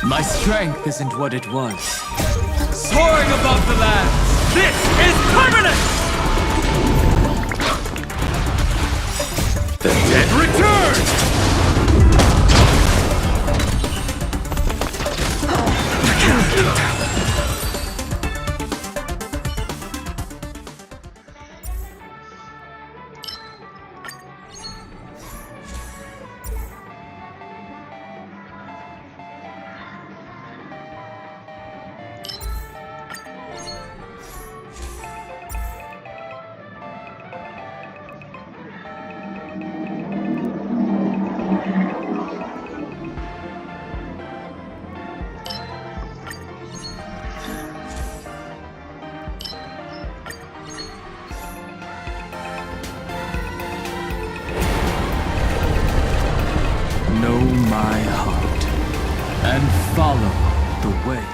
My strength isn't what it was. Soaring above the land, this is permanent! The dead return! Know my heart and follow the way.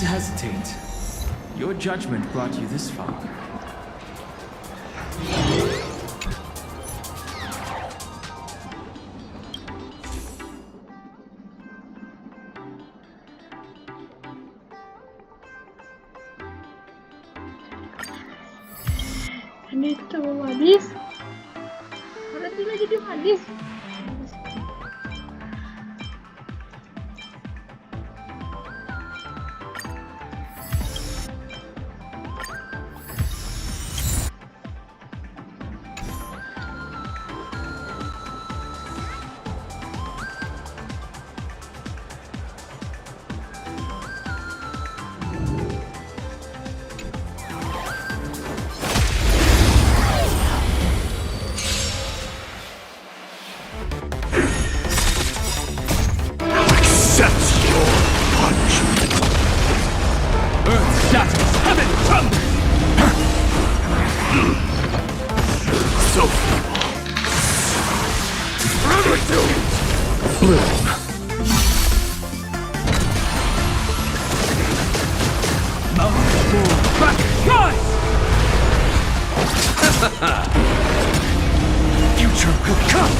to hesitate. Your judgment brought you this far. Ini ketemu manis. Berarti lagi di manis. Future could come!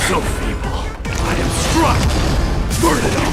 So feeble. I am struck! Burn it all!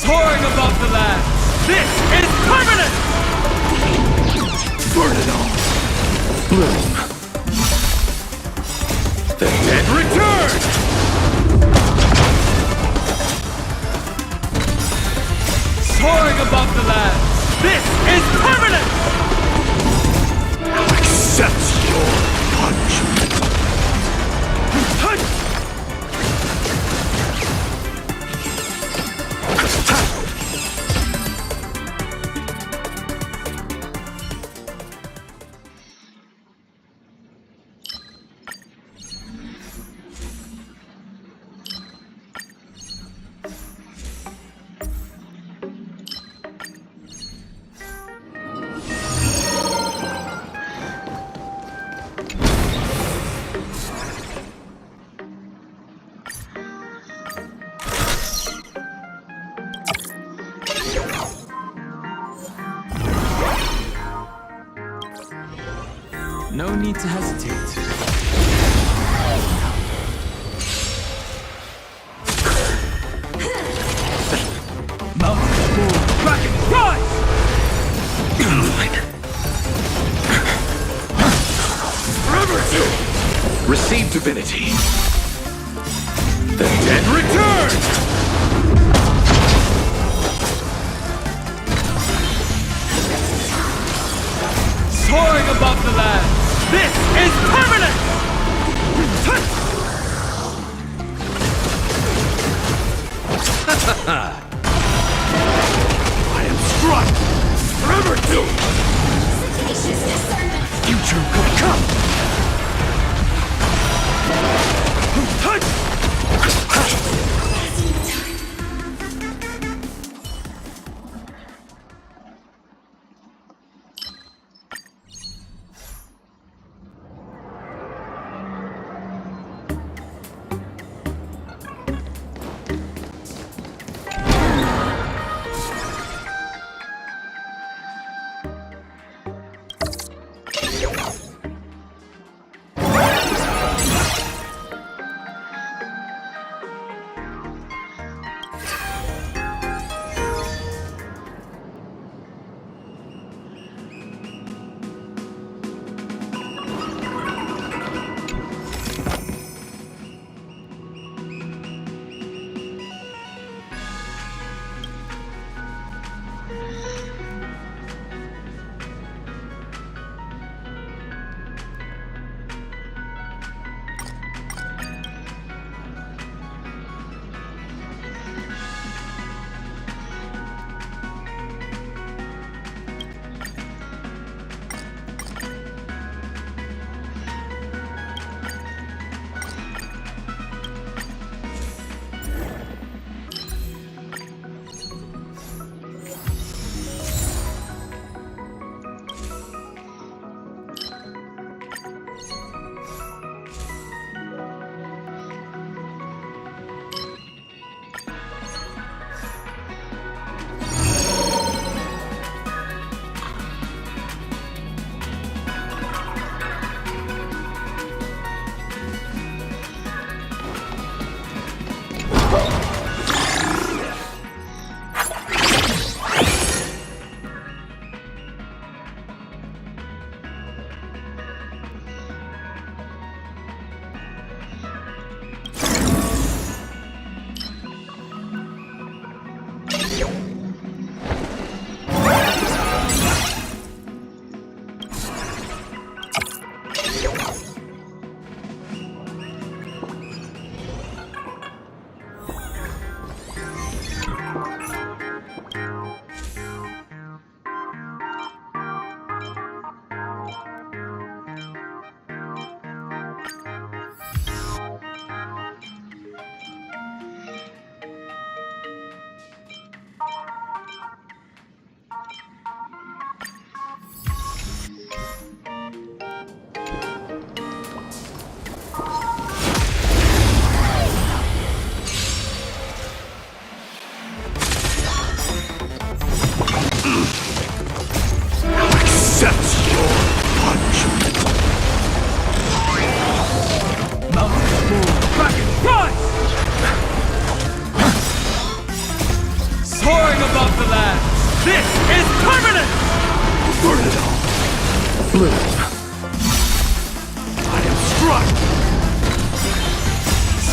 Soaring above the land, this is permanent! Burn it all! Bloom. The dead return! Soaring above the land, this is permanent! Accept your punishment! No need to hesitate. Mountain Bull, Kraken, rise! Forever two! Receive divinity. The dead return! Soaring above the land, this is permanent! I am struck! Forever two! Future could come!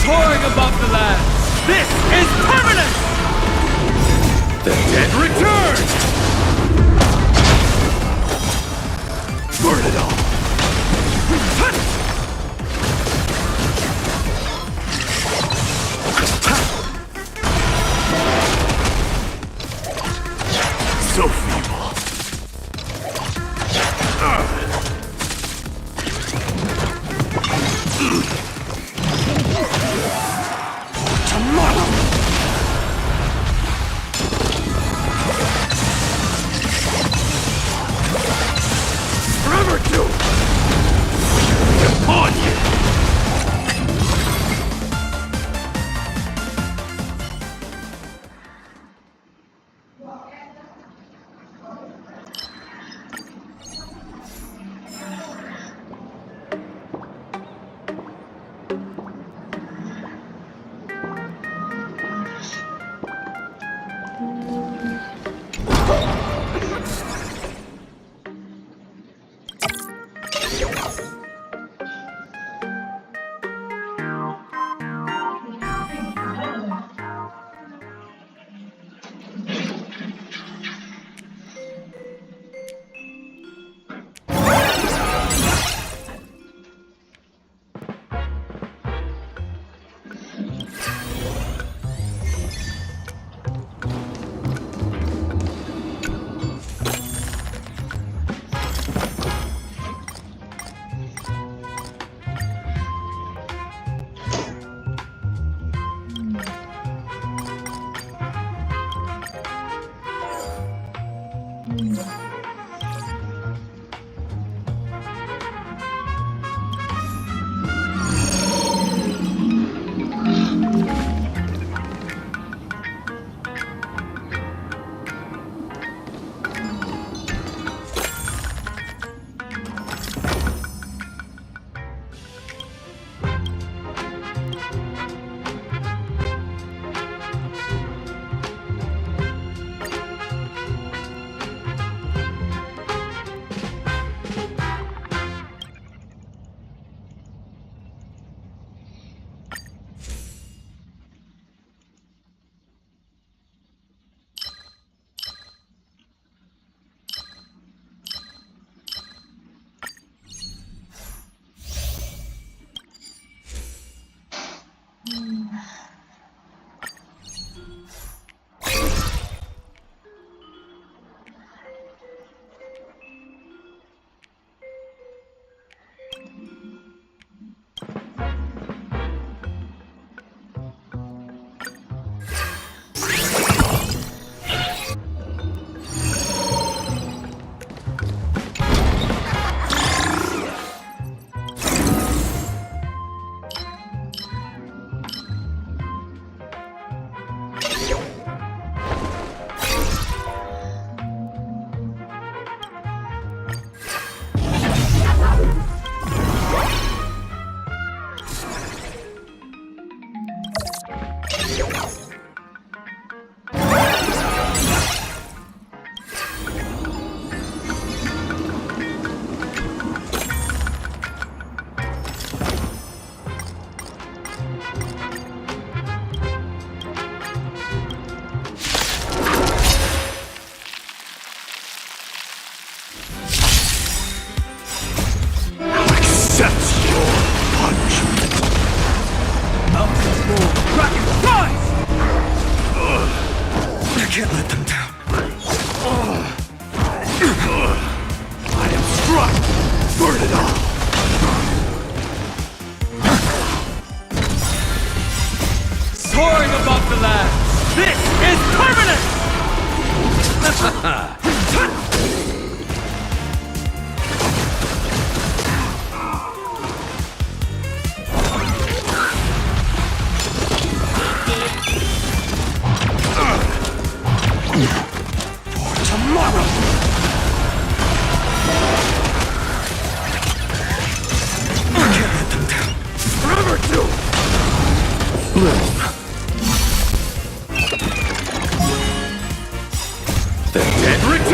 Soaring above the land, this is permanent! The dead return! Burn it all! So feeble. Tomorrow! Forever two! lands! This is permanent! For tomorrow! Can't let them down. Forever too! Bloom. The dead return!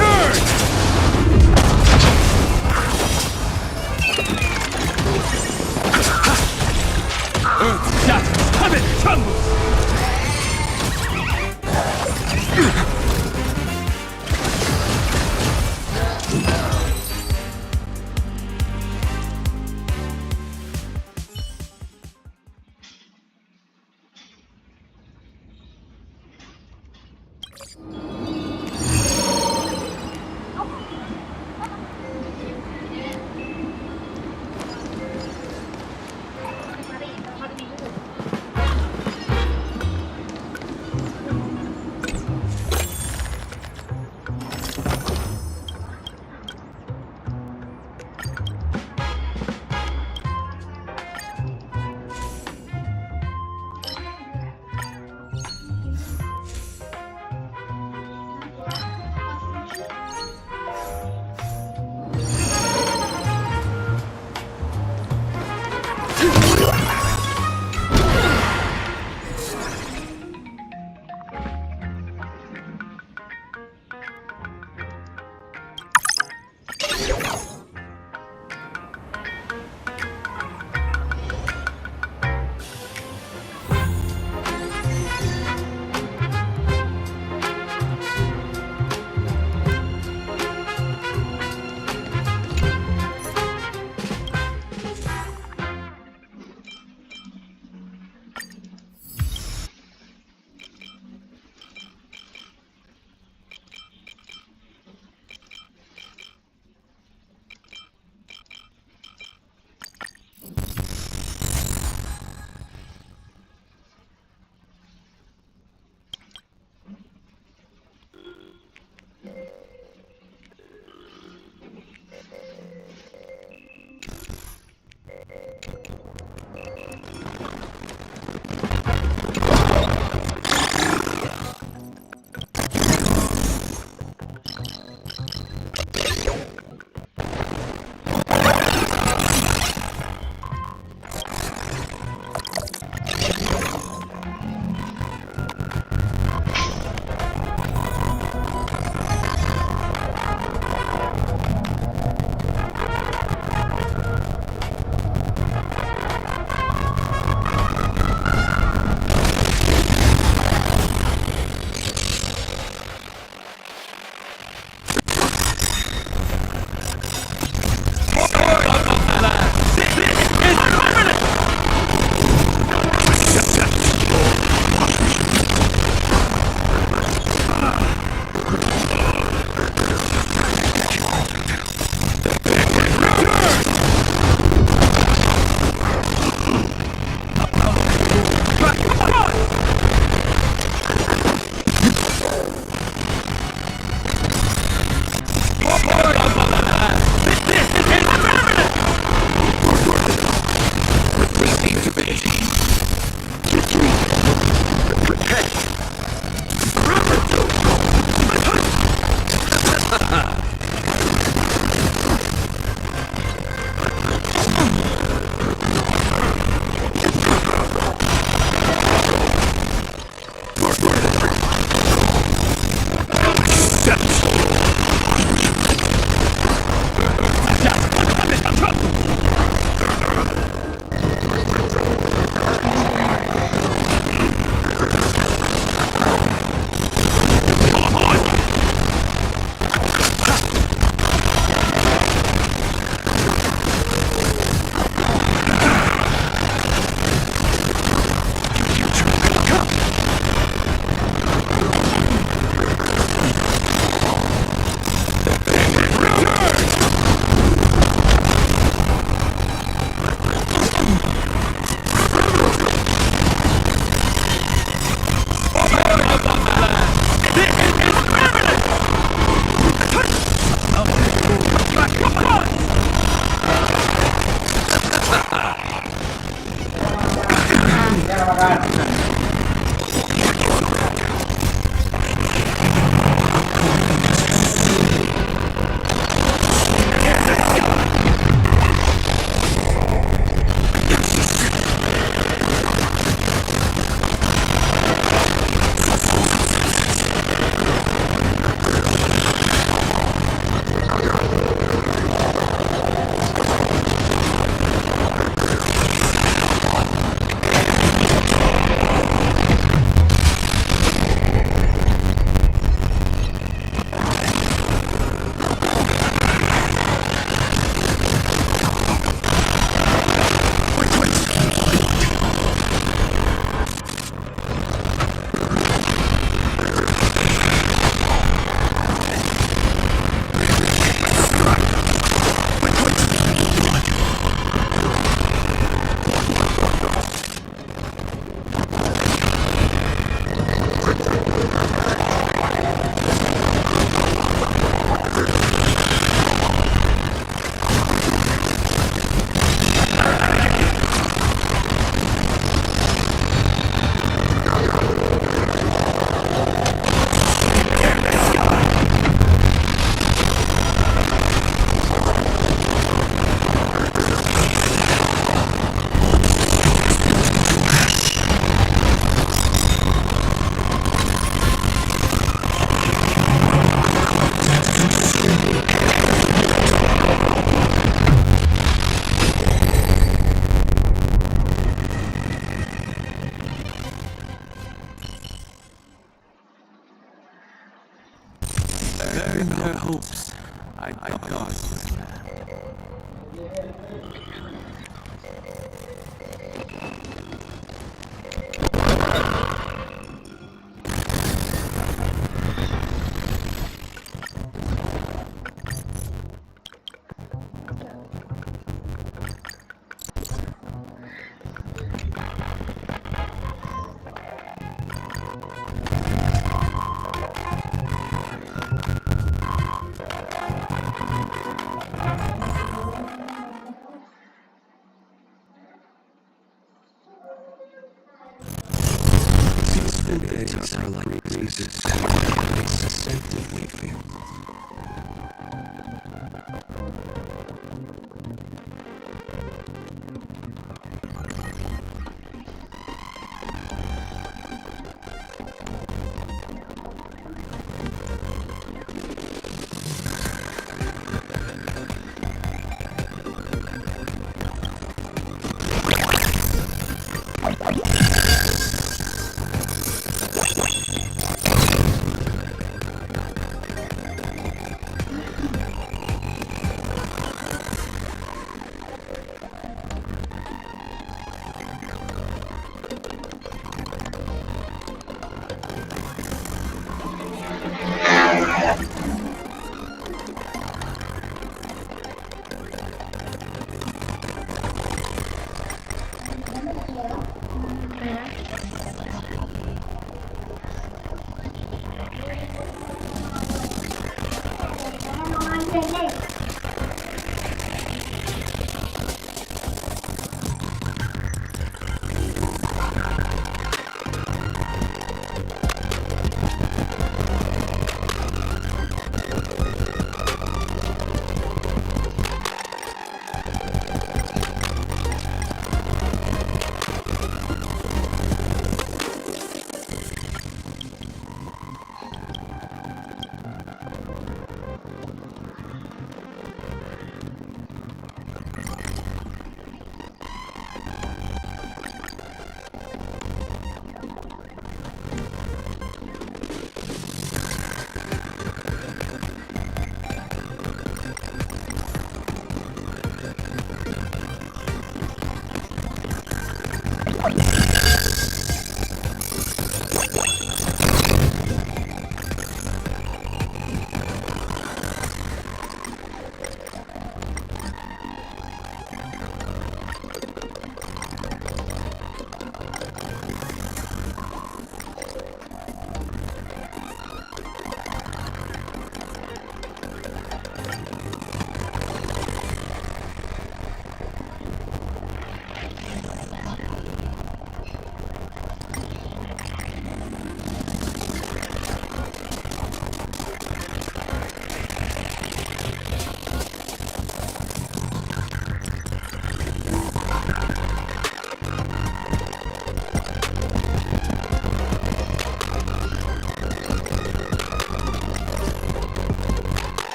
days are like breezes, scented we feel.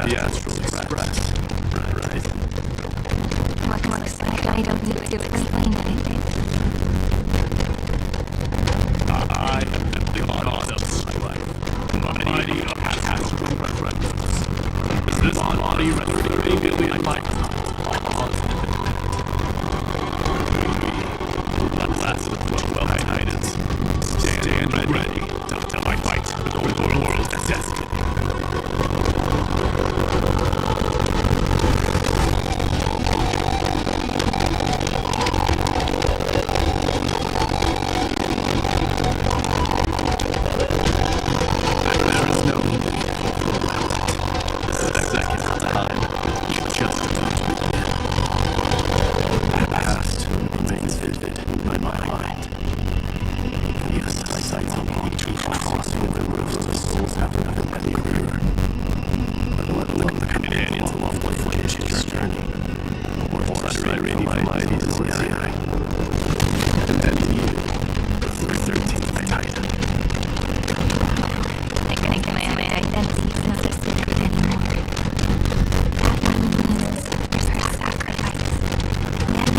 the astral express. Right. Looks like I don't need to explain anything. I am the god of strife. Mighty astral reference. This body referring to my life. Last of 12 titans. Stand ready to fight with the world's destiny.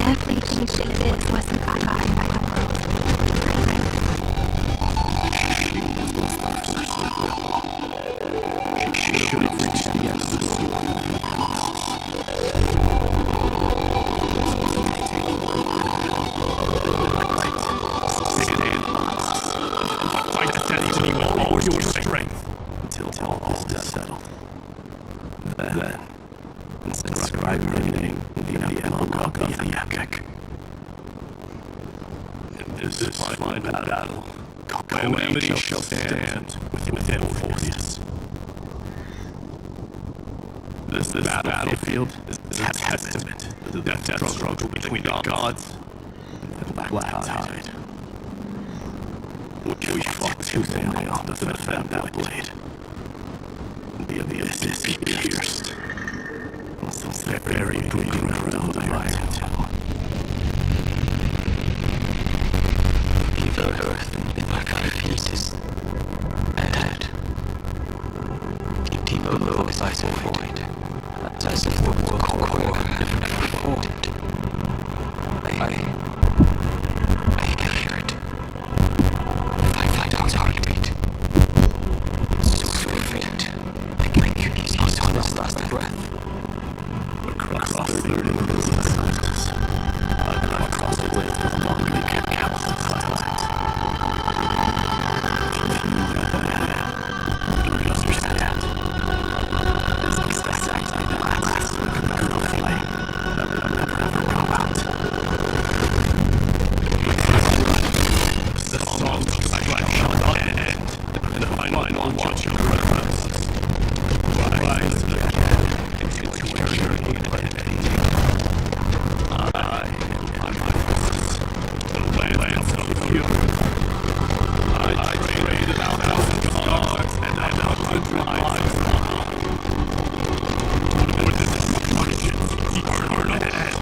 Everything she did wasn't forgotten by the world. She should have reached the end of the fight destiny with all your strength until all is settled. Then, inscribe your name in the epilogue of the epic. In this final battle, calamity shall stand within forces. This battlefield is a testament to the death struggle between the gods and the Black Tide, which we fought tooth and nail to defend that blade. The abyss is pierced. Some very breathing around the iron temple. Even earth in my pieces. And deep below is ice and void. As if the world core never formed. I can hear it. I find out heartbeat. So faint. Like he's lost on his last breath. Across 30 million scientists. Across the length of long capital timelines. If you knew that you would understand. This is exactly the last little flame that will never ever go out. The song of strife shall not end, and the final watch of reference. Rise again into eternity and peace. I am my forces, the lance of you. I traded out 1,000 gods and 100 lives. For this destruction, eternal end.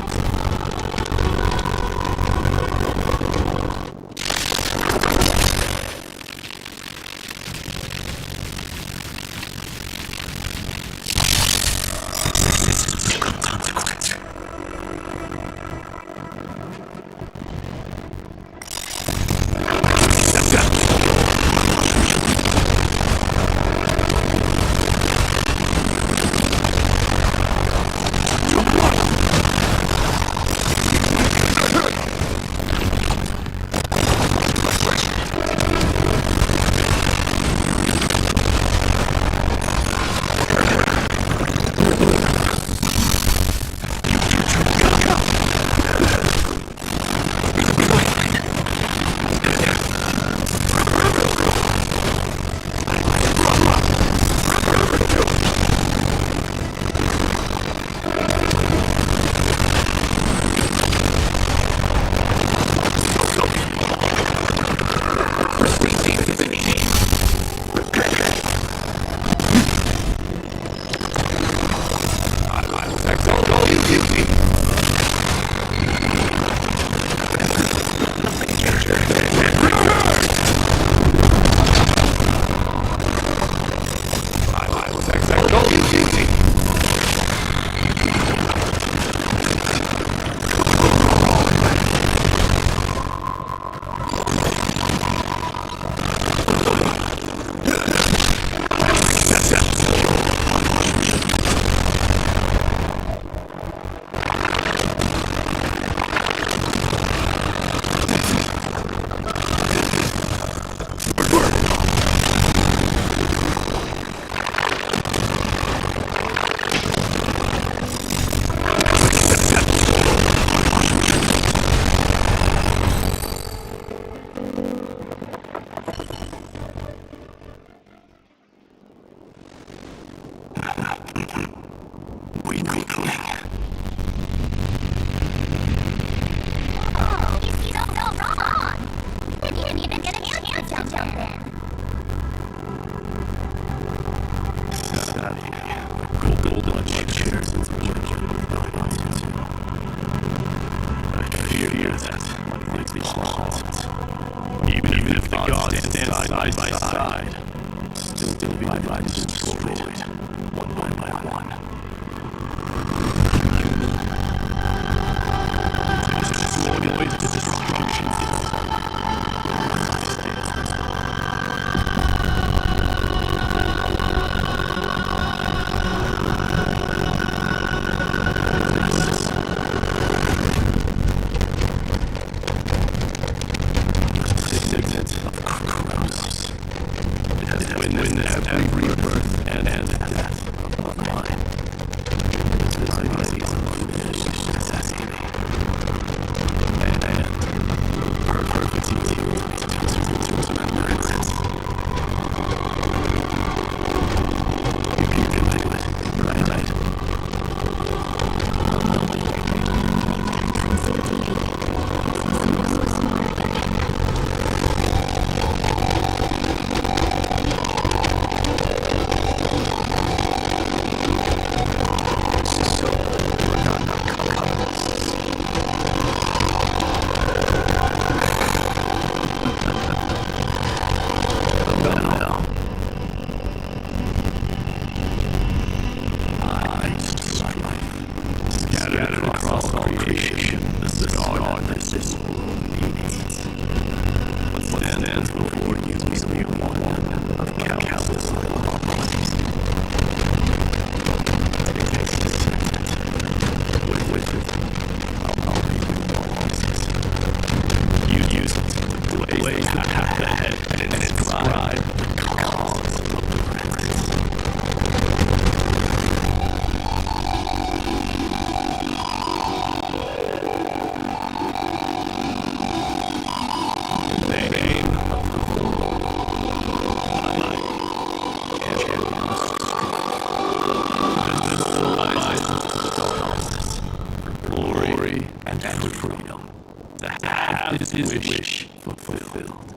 have his wish fulfilled.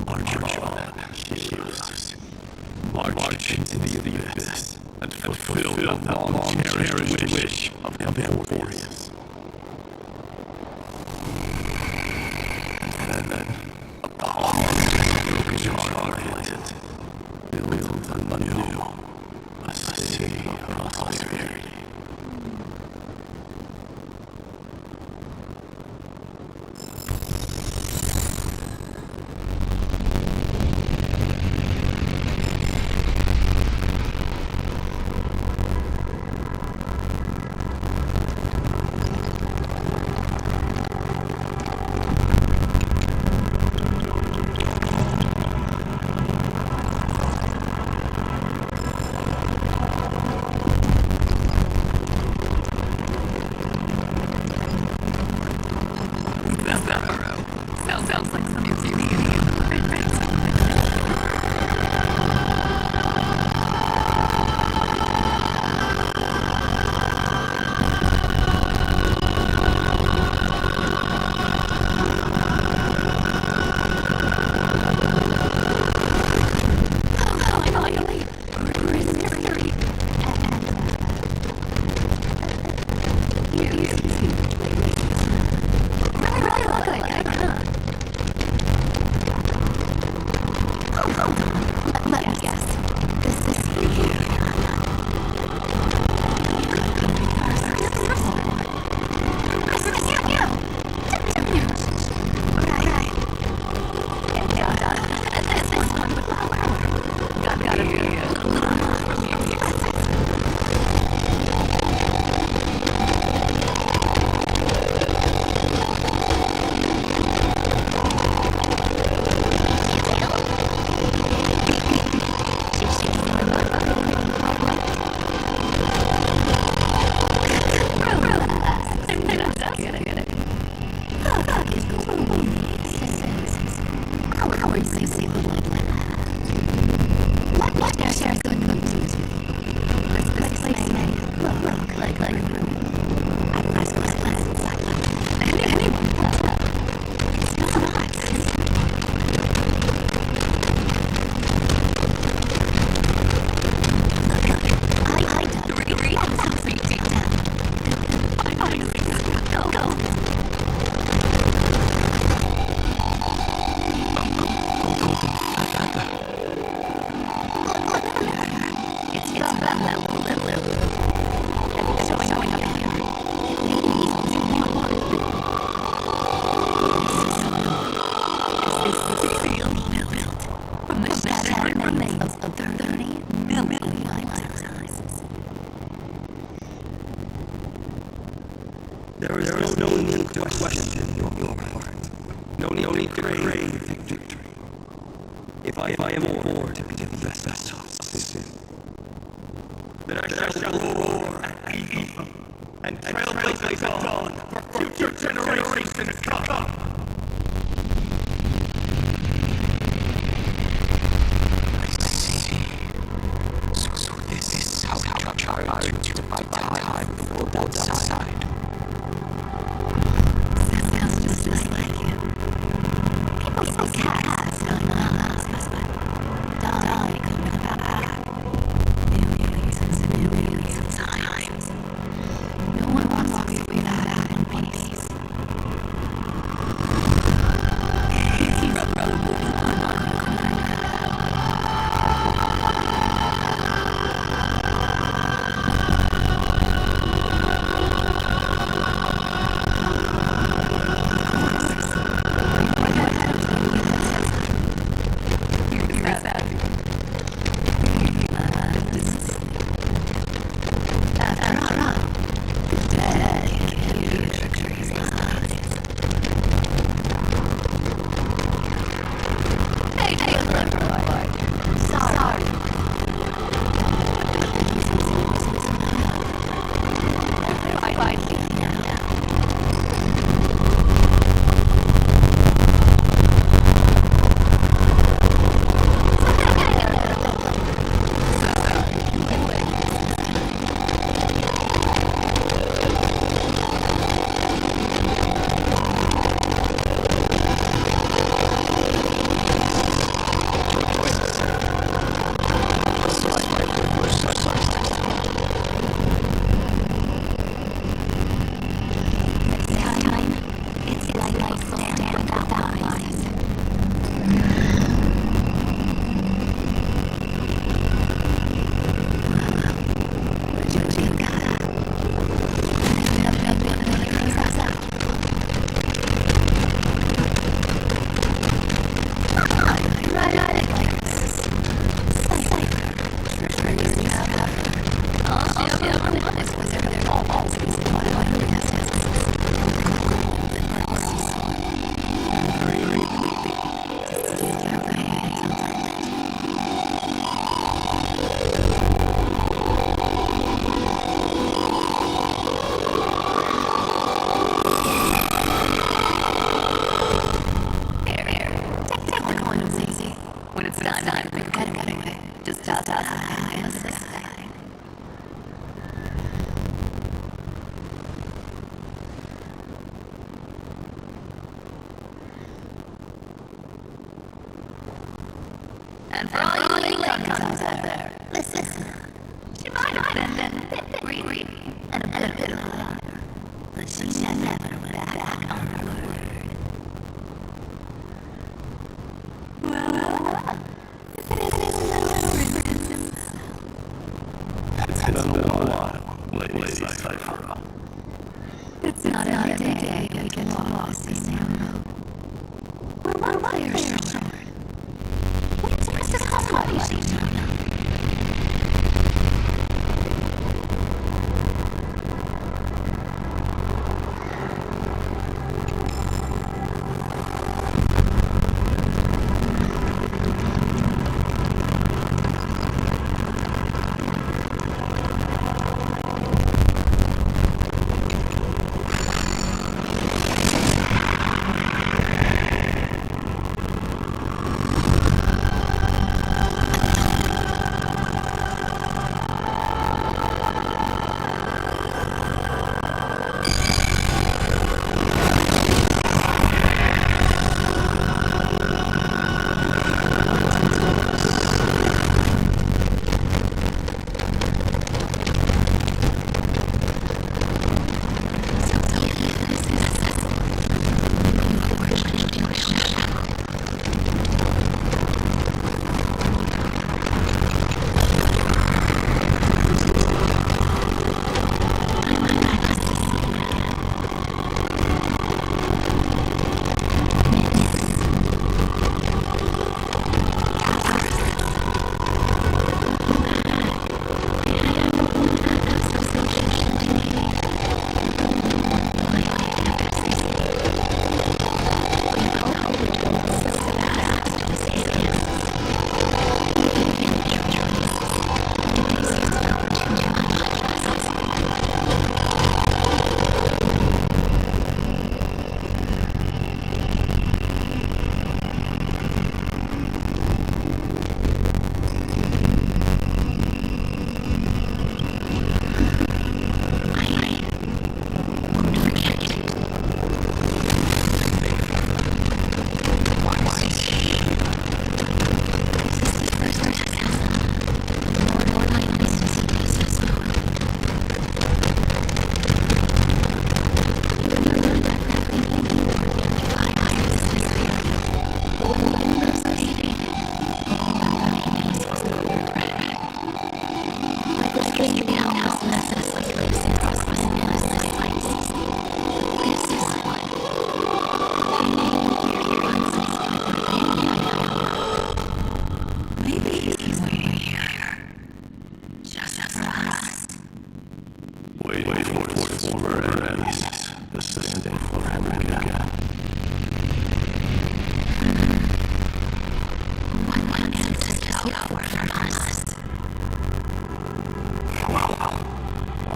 March on, heroes. March into the abyss and fulfill the long-cherished wish of Emporius. And then, upon broken charted, build anew a city of prosperity. Sounds like some music. Let me guess. This is There is no need to question your heart. No need to crave victory. If I am born to be the best of sin, then I shall roar at evil and trailblaze the dawn for future generations to come. I see. So this is how we try to buy time before the outside. Sounds just like you. People say cats don't know but die coming back. New reasons, times. No one wants to be that in peace. Keep up, And for all you incomes out there, listen. She might have been a bit greedy and a bit of a liar, but she never went back on her word. Well, this is a little ridiculous. It's been a while, Lady Cypher. It's not every day we can walk the same road. We're one year short. What's this somebody she's not?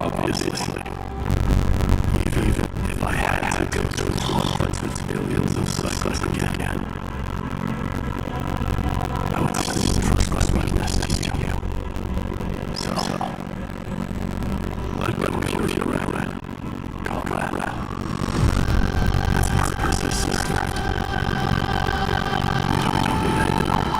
Obviously. Even if I had to go through hundreds of millions of cycles again, I would still trust my weakness to you. So, let go of your around, comrade. Let's persist, sister. You don't need anything more.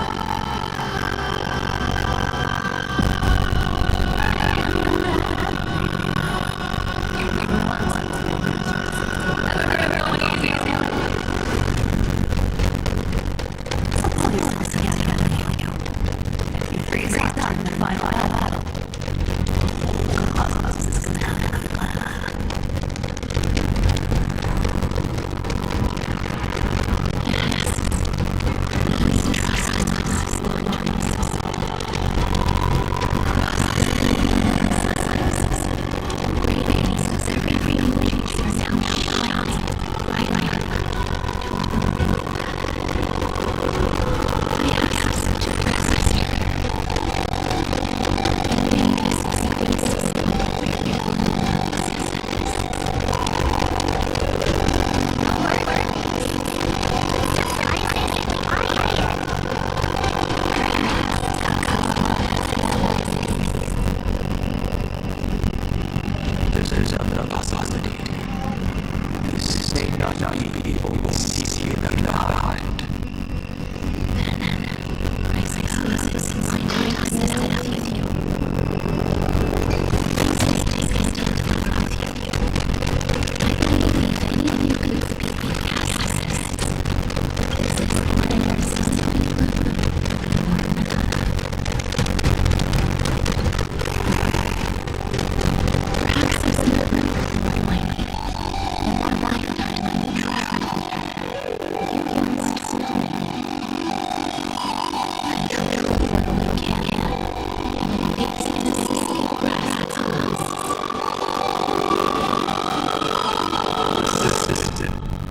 There's a possibility. This may not be the only city in the behind. I suppose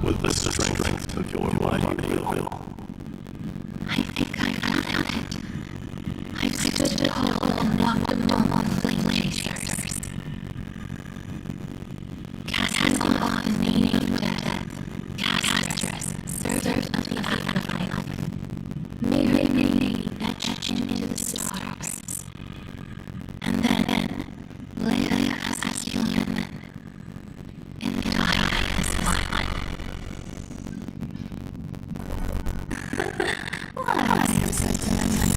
with the strength of your mighty will. I think I found it. I've stood tall and walked among flame chasers. Casting off the name of death, casters, servant of the afterlife. May etched into the stars. And then, live as a human, and die as one. Why was I so sentimental?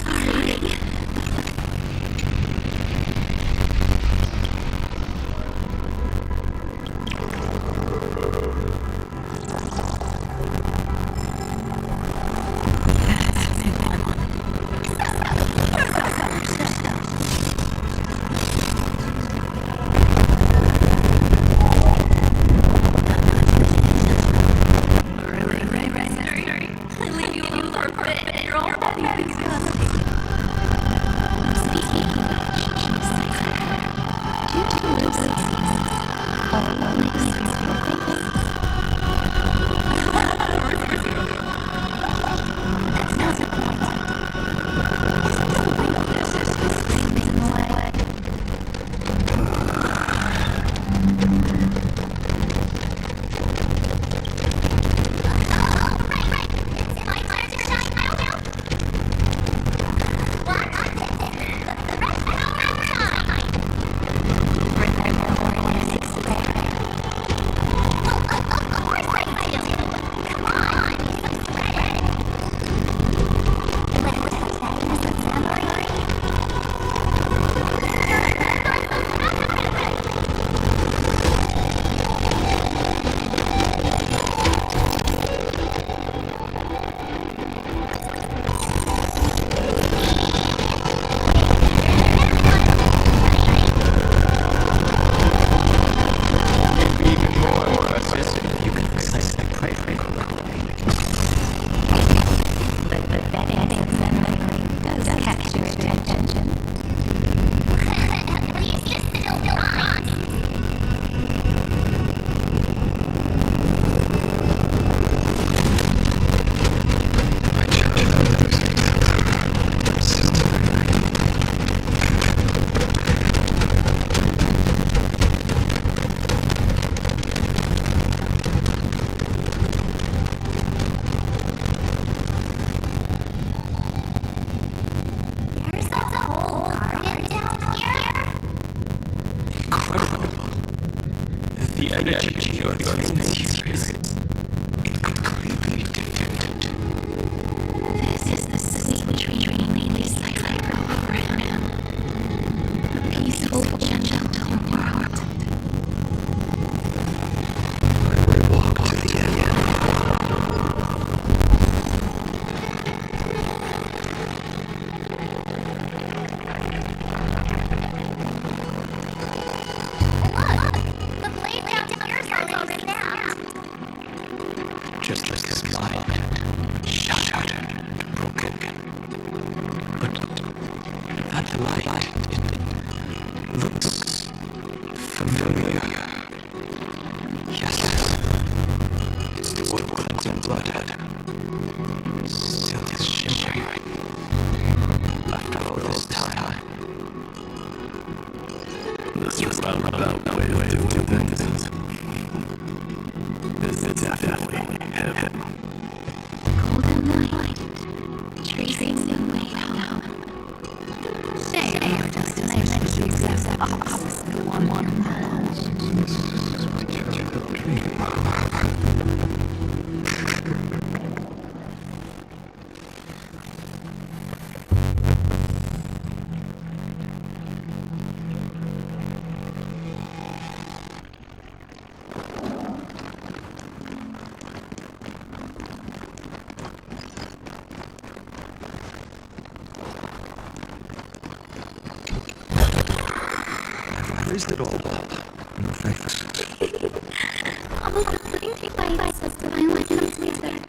Sorry. The energy you're experiencing here is completely different. This is the sweet dream we decipher over him. A peaceful, gentle world. I will walk to the end. Just like his mind, shattered and broken. But that light, it looks familiar. Yes, it's the one cleansing bloodhead. Still is shimmering. After all this time. This roundabout way of doing things is definitely heaven. Golden light, tracing the way down. They are destinations except opposite the one Raised it all up. No thanks. Oh, thank my sister. I want him to be there.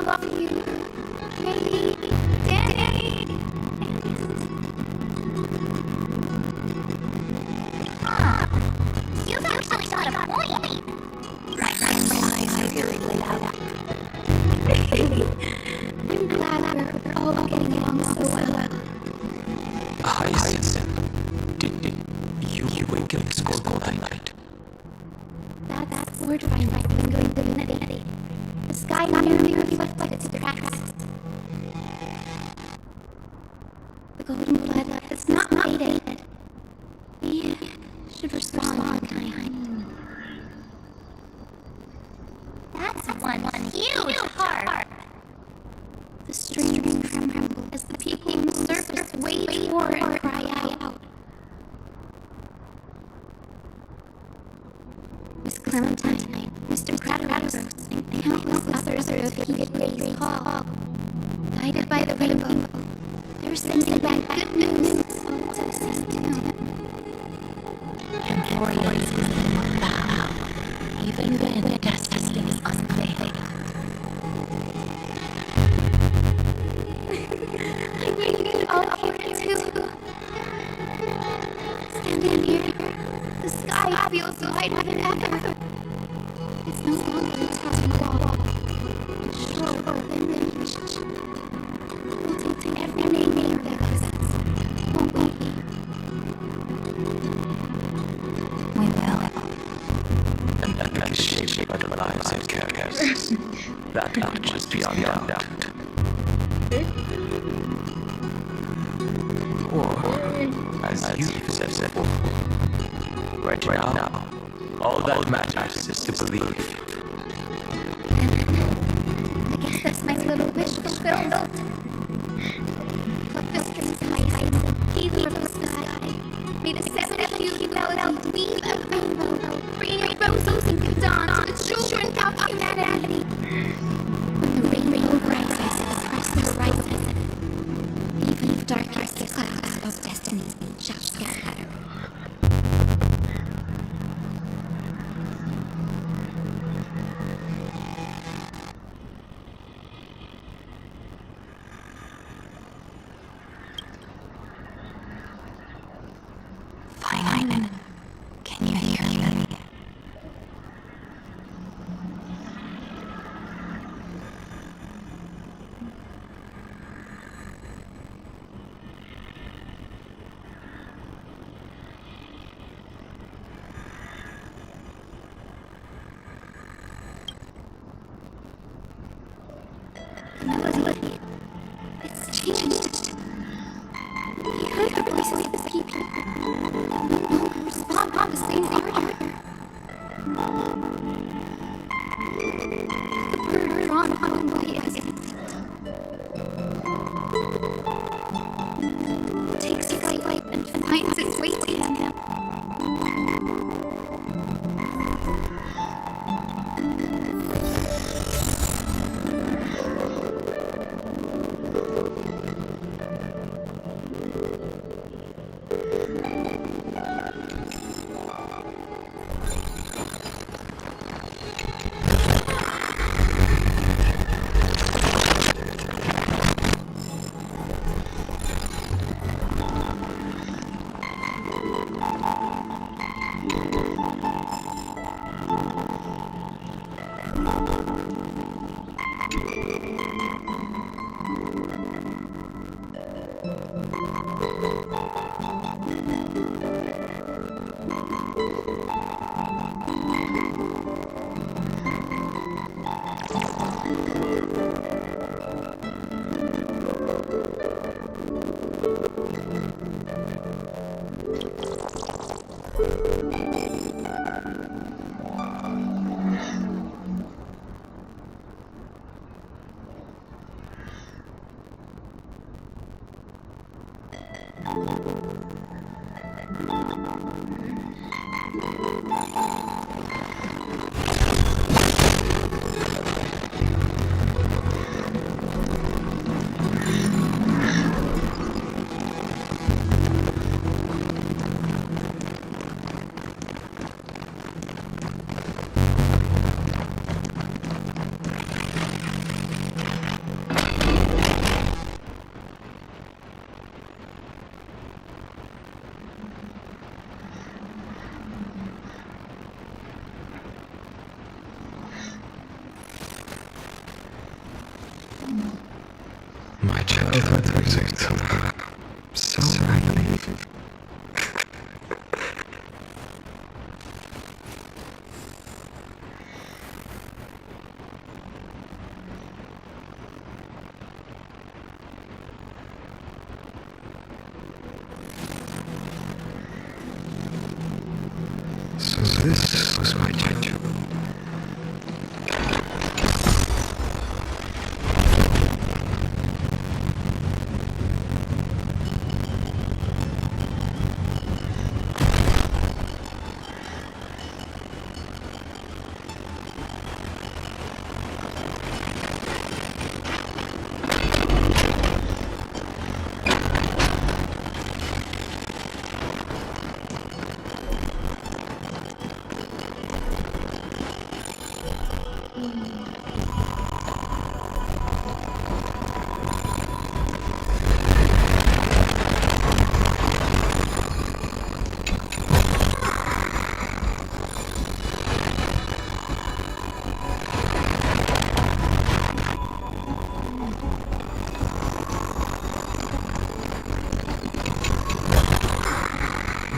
love you. Maybe, Danny. Huh. You've actually got a point. I really laid out. I'm glad we're all getting along so well. Hyacinth, did you wake up Scorpio that night? That's word find going divinity. The sky merely reflected its cracks. The golden blood has not faded. We should respond in kind. That's one huge heart. The strings tremble as the people on the surface wage war and cry out. Miss Clementine, Mr. Prados, and countless others of heated rays call. Guided by the rainbow, they're sending back good news all to the same tune. And warriors will bow, even when their destiny is unveiled. I wish you could all hear it too. Standing here, the sky feels lighter than ever. It's no longer a towering wall. It's shorter than reach. We'll take every name of their presence, won't we? We will. And that is shaped by the lives it carries. That much is beyond doubt. Or, as you have said before, right now, all that matters is to believe. I guess that's my little wish fulfilled. Pluck the strings high and heave from the sky. May the seven huge melody weave a rainbow, bringing roses into dawn to the children of humanity. When the rainbow rises across the horizon, even the darkest clouds of destiny shall scatter. Fine. Can you hear me? The melody, it's changed. You heard the voices of the people. Respond on the same area. The bird drawn on by us takes flight and finds its way to him. My childhood music so random. So this was my tattoo.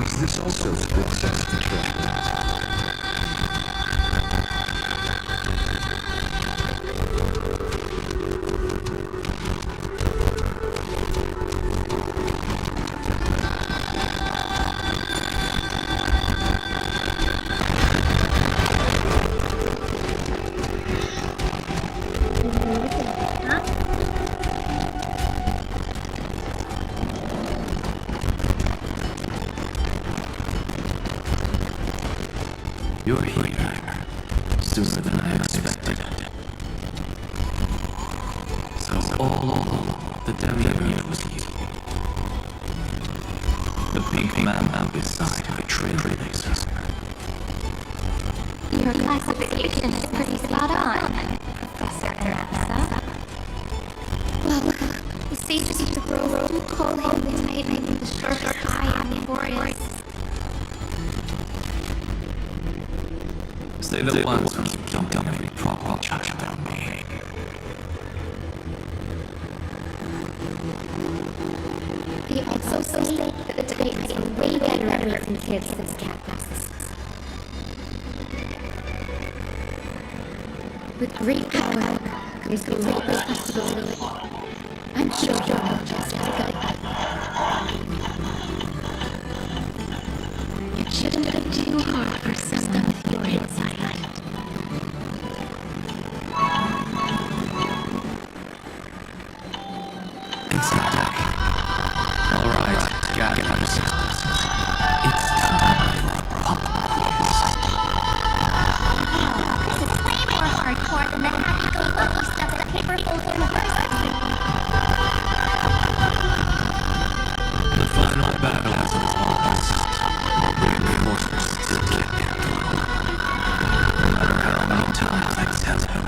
Is this also the good sense of control? Hah? You're here sooner than I expected. So all the demiurge was you. The pink man beside the trailblazer. Your classification is pretty spot on, Professor Arasa. Well, the sages of the grove do call him the Titan, the shortest high and laborious. Say the ones who keep dumping every proper judgment on me. They also say that the Titans are way better at raising kids than Scapus. With great power comes great responsibility. I'm sure you'll know just how to guide them. It shouldn't be too hard for someone with your insight. Alright, gather yourselves. It's time for a pop quiz. This is way more hardcore than the happy-go-lucky stuff that paper holds in the first place. The final battle has lost. Reinforcements still can't get through. No matter how many times I tell him,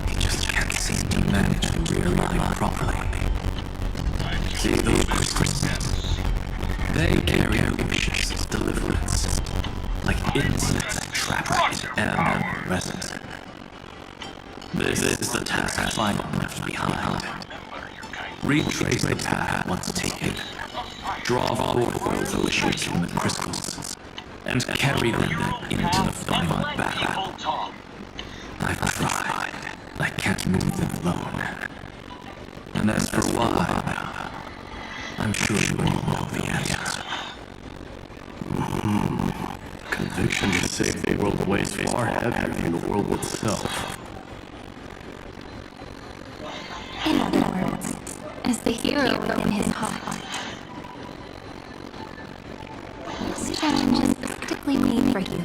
he just can't seem to manage to realign properly. See those crystals? They carry wishes of deliverance, like insects trapped in animal resin. This is the task final left behind. Retrace the path once taken, draw forth those wishes from the crystals, and carry them into the final battle. I've tried. I can't move them alone. And as for why, I'm sure you will know the answer. Conviction to save the world weighs far heavier than the world itself. In other words, as the hero within his heart. This challenge is practically made for you,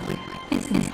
isn't it?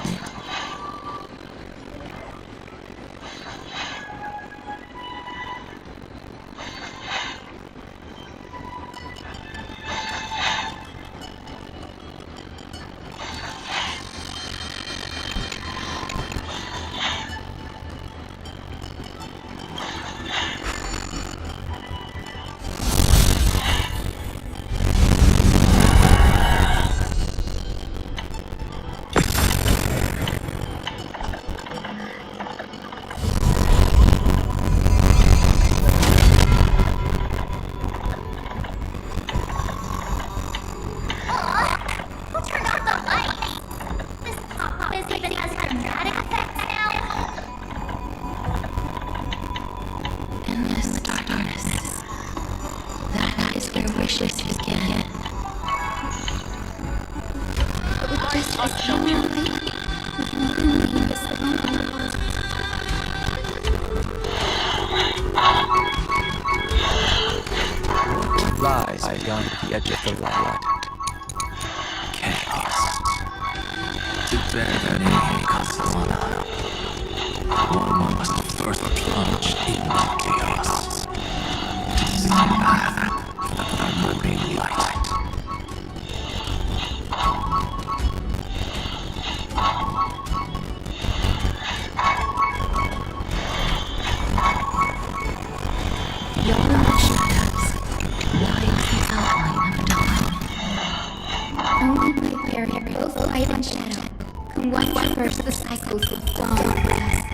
just begin. Just as you were late, we can leave this alone. Lies beyond the edge of the light. Chaos. To bear the name Castellana, one must first plunge into chaos. To see the path of the moving light. Your shadows, lies the outline of dawn. Only by pairing both light and shadow can one reverse the cycles of dawn and dusk.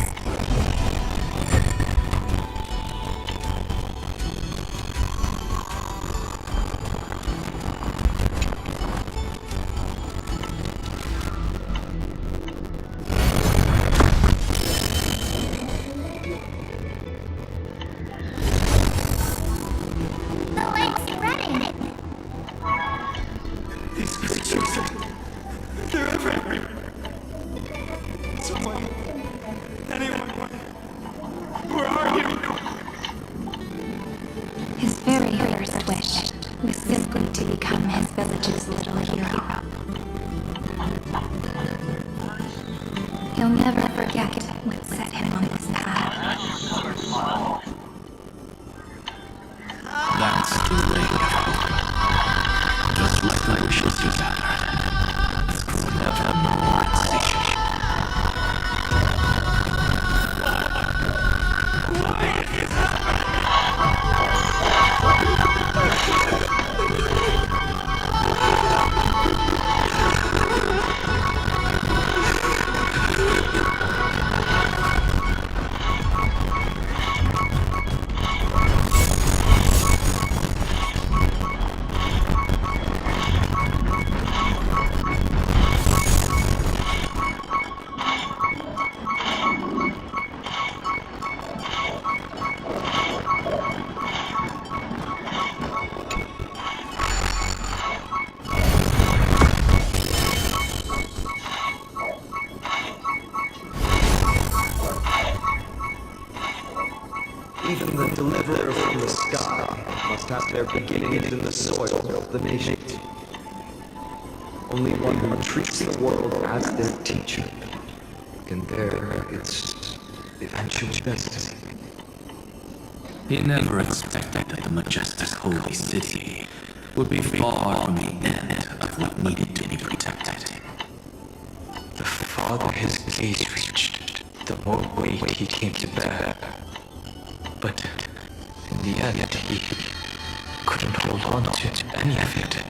The lake's ready. These creatures, they're everywhere. Someone, anyone, where are you? His very first wish was simply to become his village's little hero. He'll never forget what set him on this path. That's the way of hope. Just like the wishes you gathered. It's grown ever more insatiable. Even the deliverer from the sky must have their beginnings in the soil of the nation. Only one who treats the world as their teacher can bear its eventual destiny. He never expected that the majestic holy city would be far from the end of what needed to be protected. The farther his gaze reached, the more weight he came to bear. But in the end, he couldn't hold on to any of it.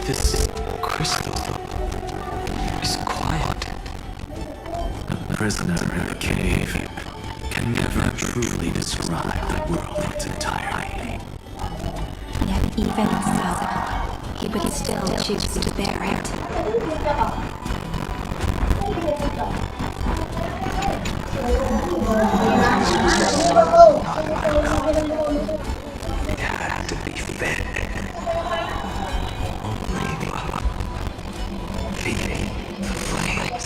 This crystal is quiet. A prisoner in the cave can never truly describe the world in its entirety. Yet even so, he would still choose to bear it. It had to be fed. Only feeding the flames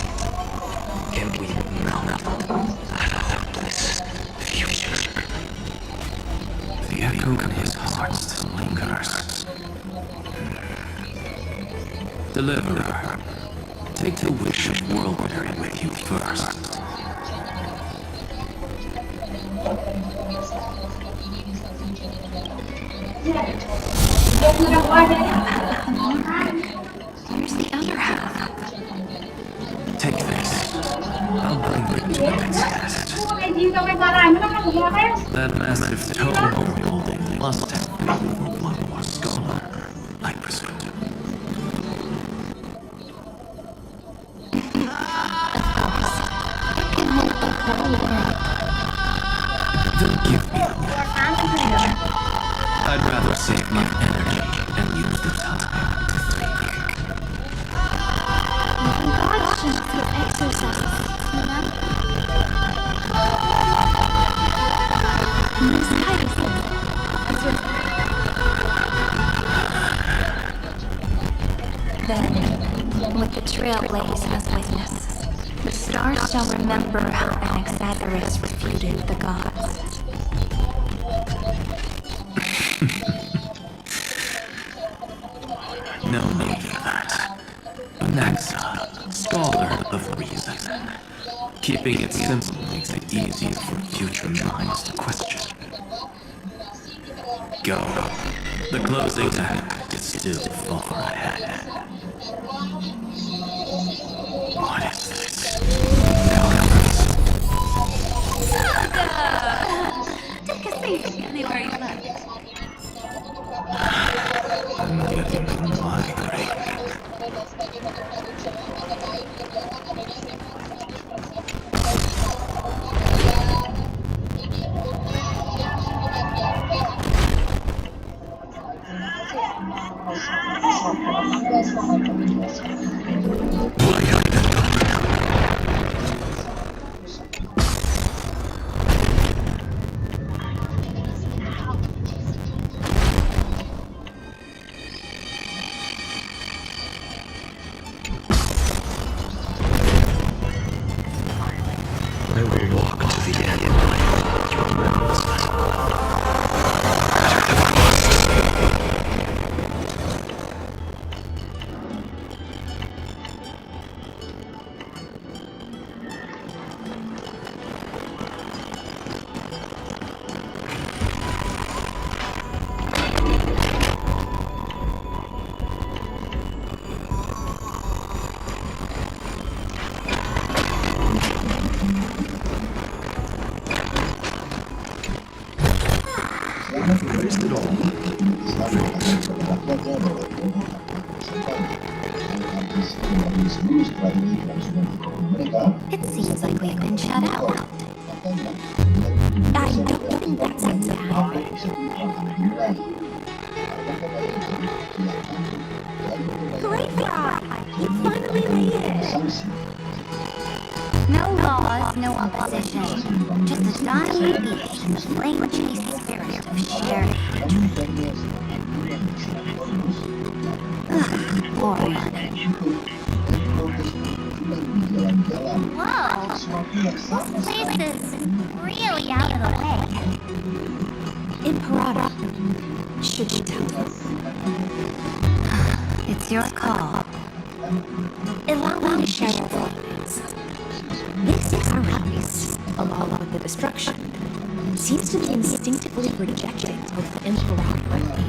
can we mount at a hopeless future. The echo in his heart still lingers. Deliverer, take the wish of world-weary with you first. Where's the other half? Take this. I'll bring you to the next test. That massive tome you're holding must have been for one more scholar, I presume. Then give me a minute. I'd rather save my energy and use the time to think. God should get exercise, you know? Miss Tyson, then, with the trailblazers as witness, the stars shall remember how Anaxagoras refuted the gods. No need for that. Anaxa, scholar of reason. Keeping it simple makes it easier for future minds to question. Go. The closing act is still far ahead. What is this? Take a seat anywhere you like. I'm getting a migraine. I will walk to the end of your memories. I've noticed it all. It seems like we've been shut out. I don't think that sounds bad. Great fry! You finally made it! No laws, no opposition. Just a dying beast and the flame-chasing spirit of shared hatred. Ugh, boring. Whoa! This place is really out of the way. Imperator, should you tell us? It's your call. Allow me to share your feelings. This Aramis, along with the destruction, seems to be instinctively rejecting both the Imperator and me.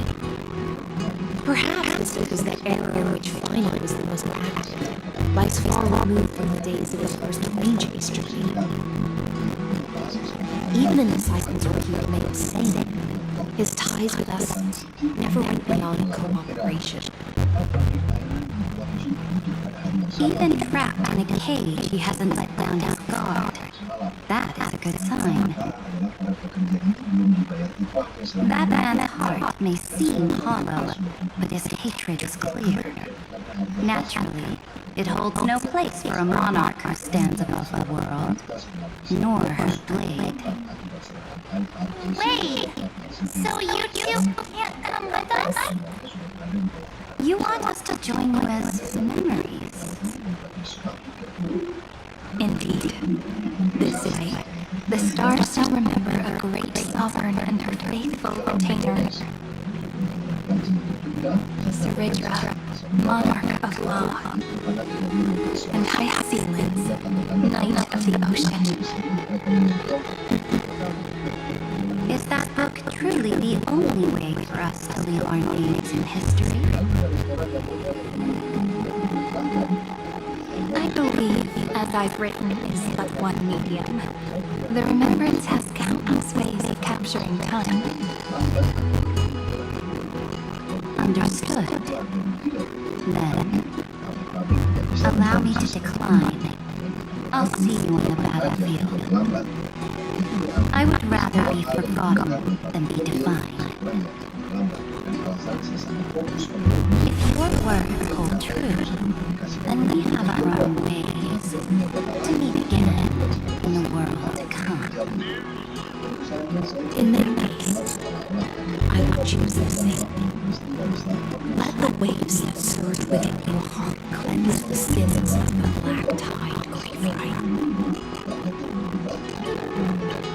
Perhaps it's because the era in which finally was the most active lies far removed from the days of his first flame-chase journey. Even in the cycles where he remained sane, his ties with us never went beyond cooperation. Even trapped in a cage, he hasn't let down his guard. That is a good sign. That man's heart may seem hollow, but his hatred is clear. Naturally, it holds no place for a monarch who stands above the world, nor her blade. Wait! So you two can't come with us? You want us to join you as memories? Indeed. This day, the stars shall remember a great sovereign and her faithful retainer. Saridra, monarch of law, and Hyacinth, knight of the ocean. Is that book truly the only way for us to leave our names in history? I believe, as I've written, is but one medium. The remembrance has countless ways of capturing time. Understood. Then, allow me to decline. I'll see you on the battlefield. I would rather be forgotten than be defined. If your words hold true, then we have our own ways to meet again in the world to come. In that case, I will choose the same. Let the waves that surge within your heart cleanse the sins of the black tide, Grapevine.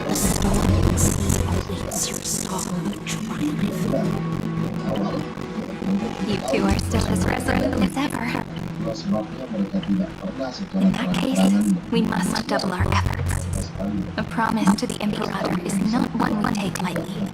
The storm sea awaits your song of triumph. You two are still as resolute as ever. In that case, we must double our efforts. A promise to the Imperator is not one we take lightly.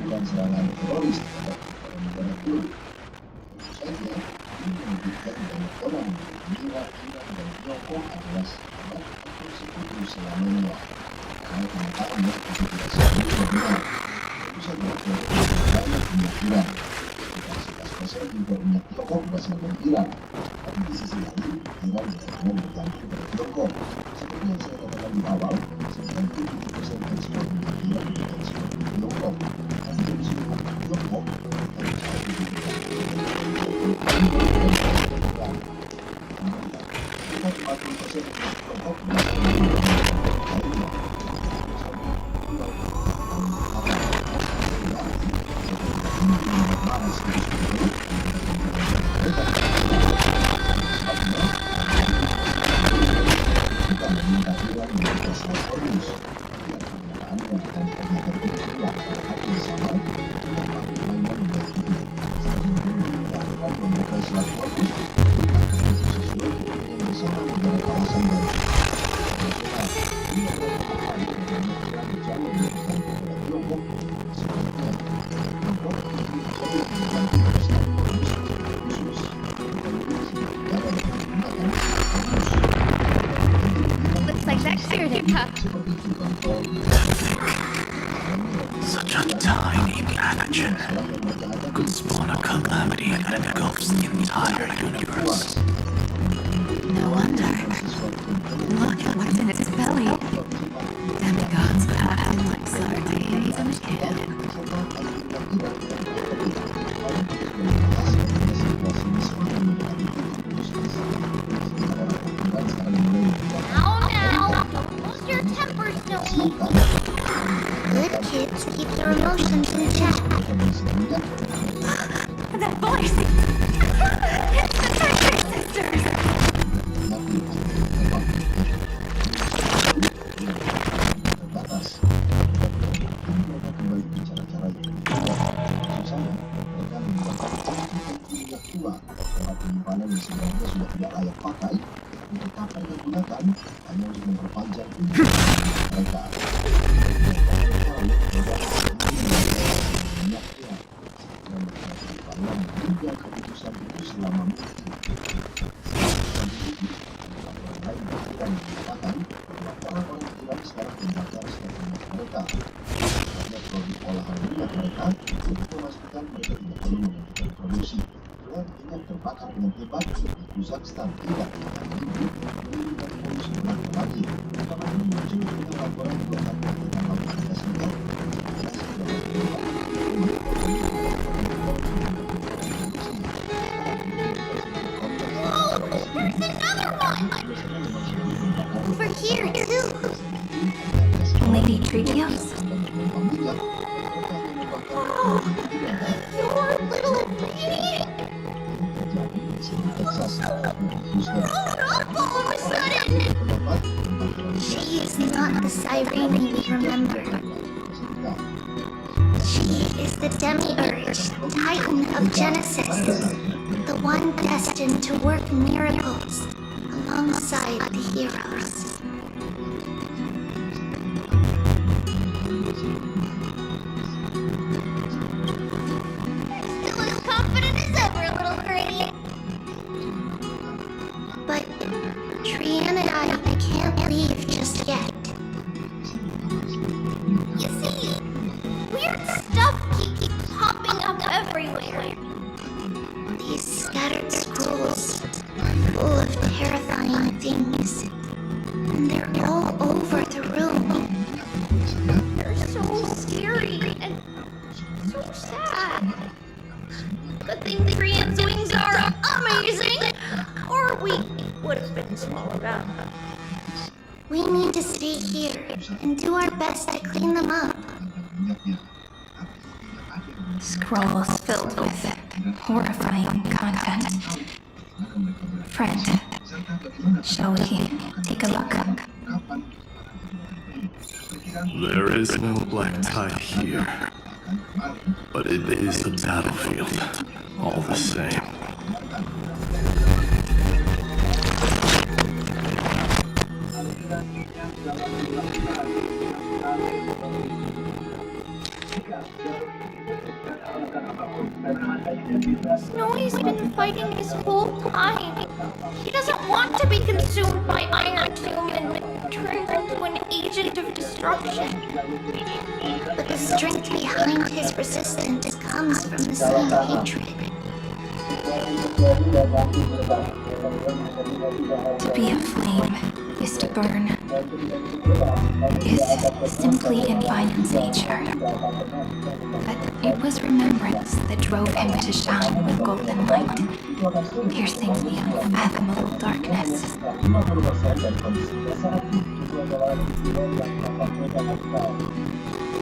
Such a tiny pathogen could spawn a calamity that engulfs the entire universe. No wonder. Look at what's in its belly. Demigods passing like sardines in a can. Now, hold your tempers, Snowy. Good kids keep their emotions in check. That voice! It's the Tiger Sisters! Over here, too. Lady Tridios? You're a little idiot. Grown up all of a sudden. She is not the Cyrene we remember. She is the Demiurge, Titan of Genesis, the one destined to work miracles alongside the heroes. Still as confident as ever, little Granny. But Trian and I can't leave just yet. You see, weird stuff keeps popping up everywhere. These scattered scrolls full of terrifying things. And they're all over the room. They're so scary and so sad. Good thing the Korean's wings are amazing, or we would have been swallowed up. We need to stay here and do our best to clean them up. Scrolls filled with horrifying content. Friend, shall we take a look? There is no black tie here, but it is a battlefield, all the same. Snowy's been fighting this whole time. He doesn't want to be consumed by Iron Tomb and turned into an agent of destruction. But the strength behind his resistance comes from the same hatred. To be a flame is to burn, is simply in Vinon's nature. But it was remembrance that drove him to shine with golden light, piercing the unfathomable darkness.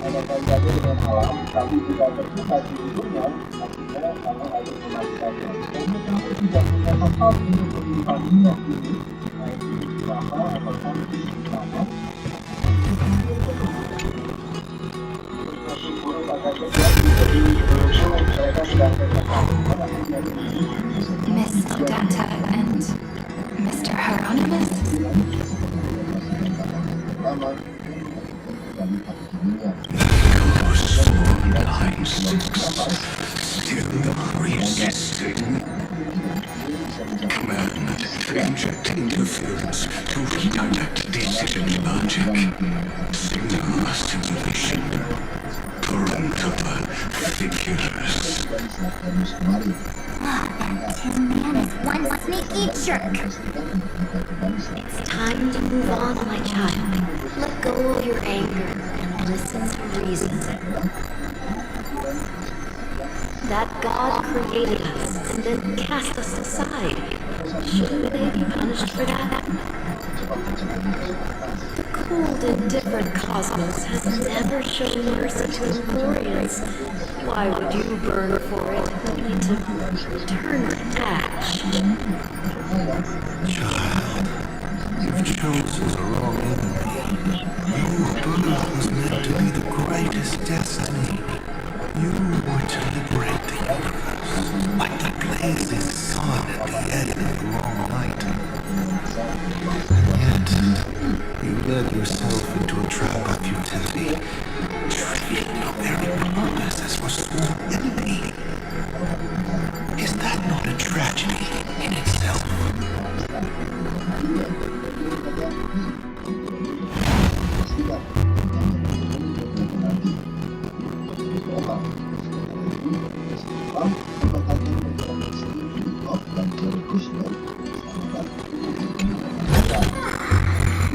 Hanya terjadi dengan alam, tapi tidak terbuka di hidupnya, artinya kalau ada kematian. Jadi kamu tidak punya tempat untuk menyimpannya ini, baik di sama ataupun di sana. Buruk akan terjadi, jadi mereka sedang Miss Odetta and Mr. Hieronymus? Ghosts formed behind sticks, still resisting. Command to inject interference to redirect decision logic. Signal assimilation. Parental figures. His man is one sneaky jerk. It's time to move on, my child. Let go of your anger and listen to reason. That God created us and then cast us aside. Shouldn't they be punished for that? The cold and different cosmos has never shown mercy to Emporians. Why would you burn for it only to turn to ash? Child, you've chosen the wrong enemy. Your birth was meant to be the greatest destiny. You were to liberate the universe, like the blazing sun at the end of the wrong light. And yet, you led yourself into a trap of futility, treating your very purpose as forsworn enemy. Is that not a tragedy in itself?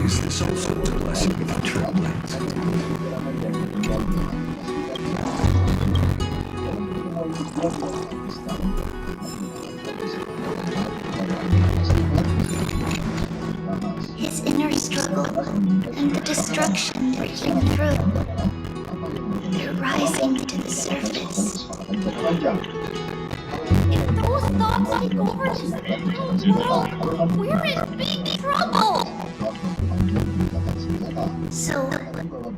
Is this also to bless you with tremblings? His inner struggle and the destruction breaking through. They're rising to the surface. If those thoughts take over this little world, we're in big trouble. So,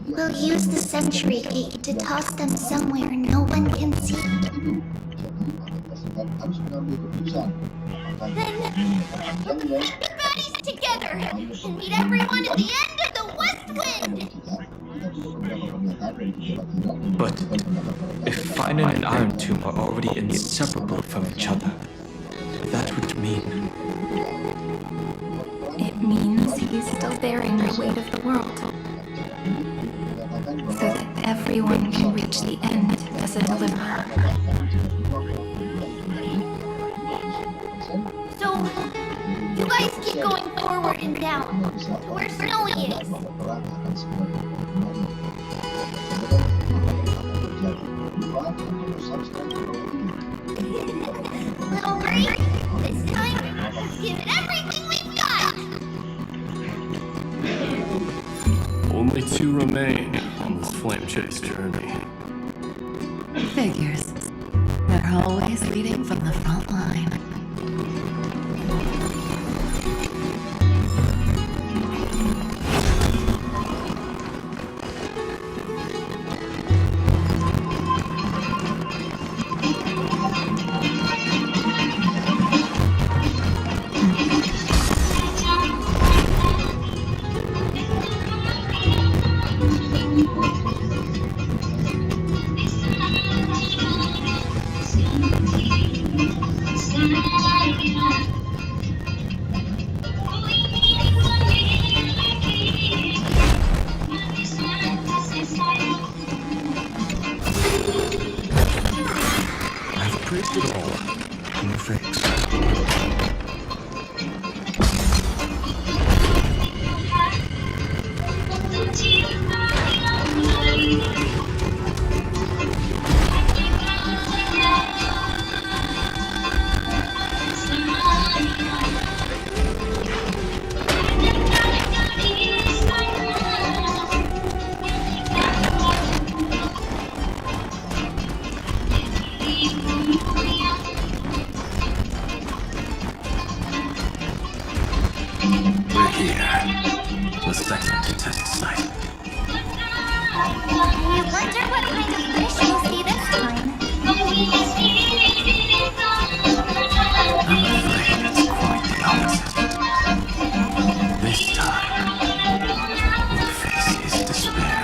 we'll use the Century Gate to toss them somewhere no one can see. Then, put the baddies together and meet everyone at the end of the West Wind! But if Finan and Iron Tomb are already inseparable from each other, that would mean... It means he's still bearing the weight of the world. So that everyone can reach the end as a deliverer. So, you guys keep going forward and down to where Snowy is. Little break. This time, let's give it everything we've got. Only 2 remain on this flame chase journey. Figures. They're always leading from the front line. I've praised it all. No thanks. We're here. The second test site. I wonder what kind of fish we'll see this time. I'm afraid it's quite the opposite. This time, we'll face his despair.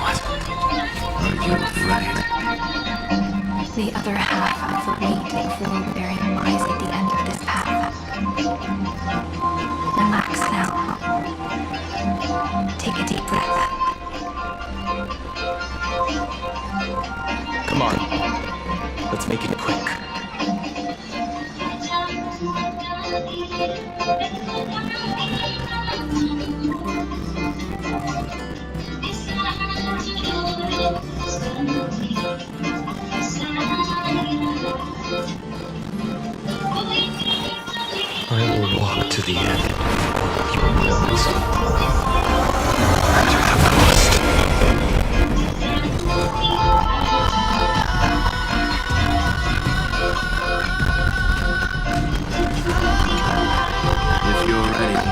What? Are you afraid? The other half of the weight of forward bearing lies at the end of this path. Relax now. Take a deep breath. Come on. Let's make it quick. I will walk to the end. You realize. You have lost. If you're ready,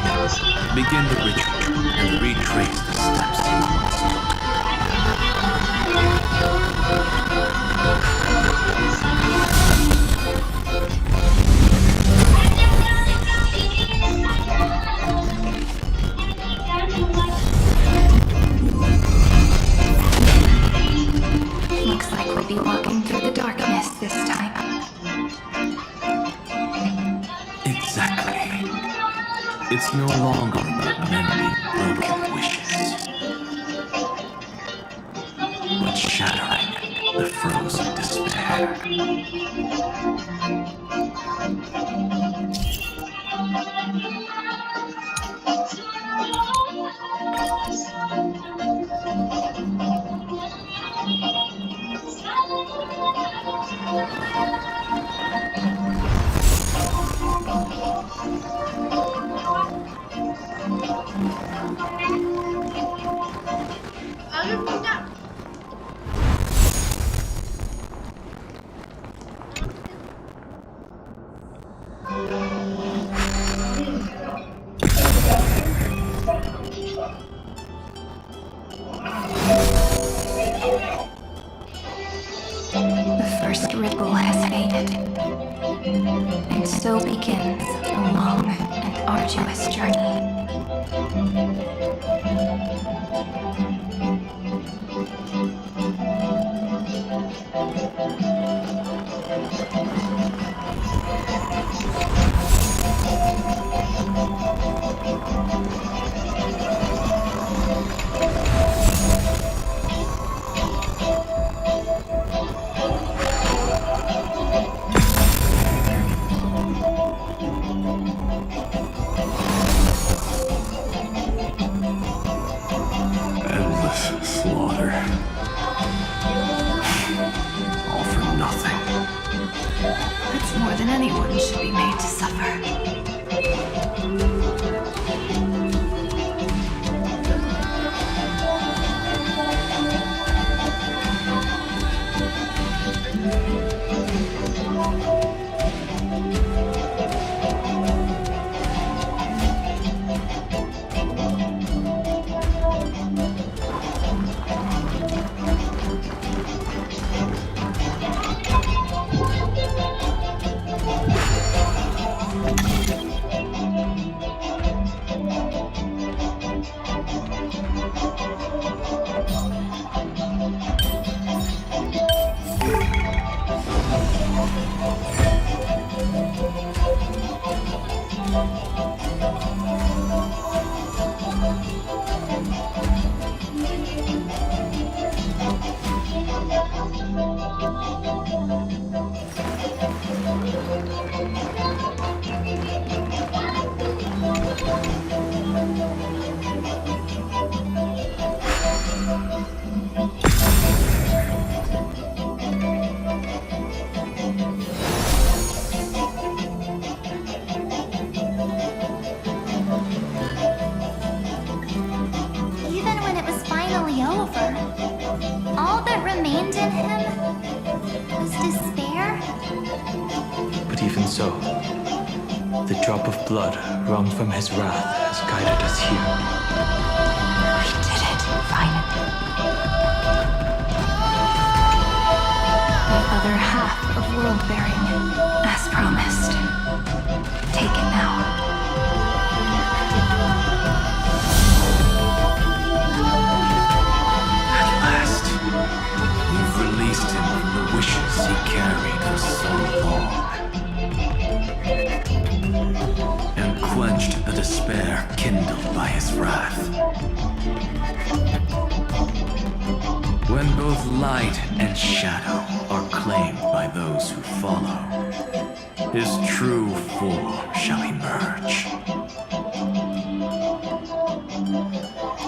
begin the ritual and retrace the steps you once took. Looks like we'll be walking through the darkness this time. Exactly. It's no longer about mending broken wishes, but shattering the frozen despair. first ripple has faded. And so begins a long and arduous journey. Endless slaughter. All for nothing. It's more than anyone should be made to suffer. Even when it was finally over, all that remained in him was despair. But even so, the drop of blood wrung from his wrath has guided us here. We did it, finally. The other half of world-bearing, as promised. Take it now. At last, you've released him from the wishes he carried for so long. And quenched the despair kindled by his wrath. When both light and shadow are claimed by those who follow, his true form shall emerge.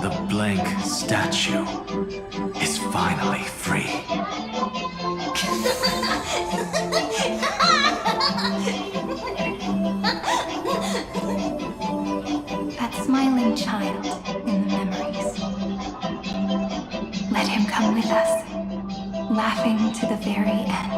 The blank statue is finally free. That smiling child in the memories. Let him come with us, laughing to the very end.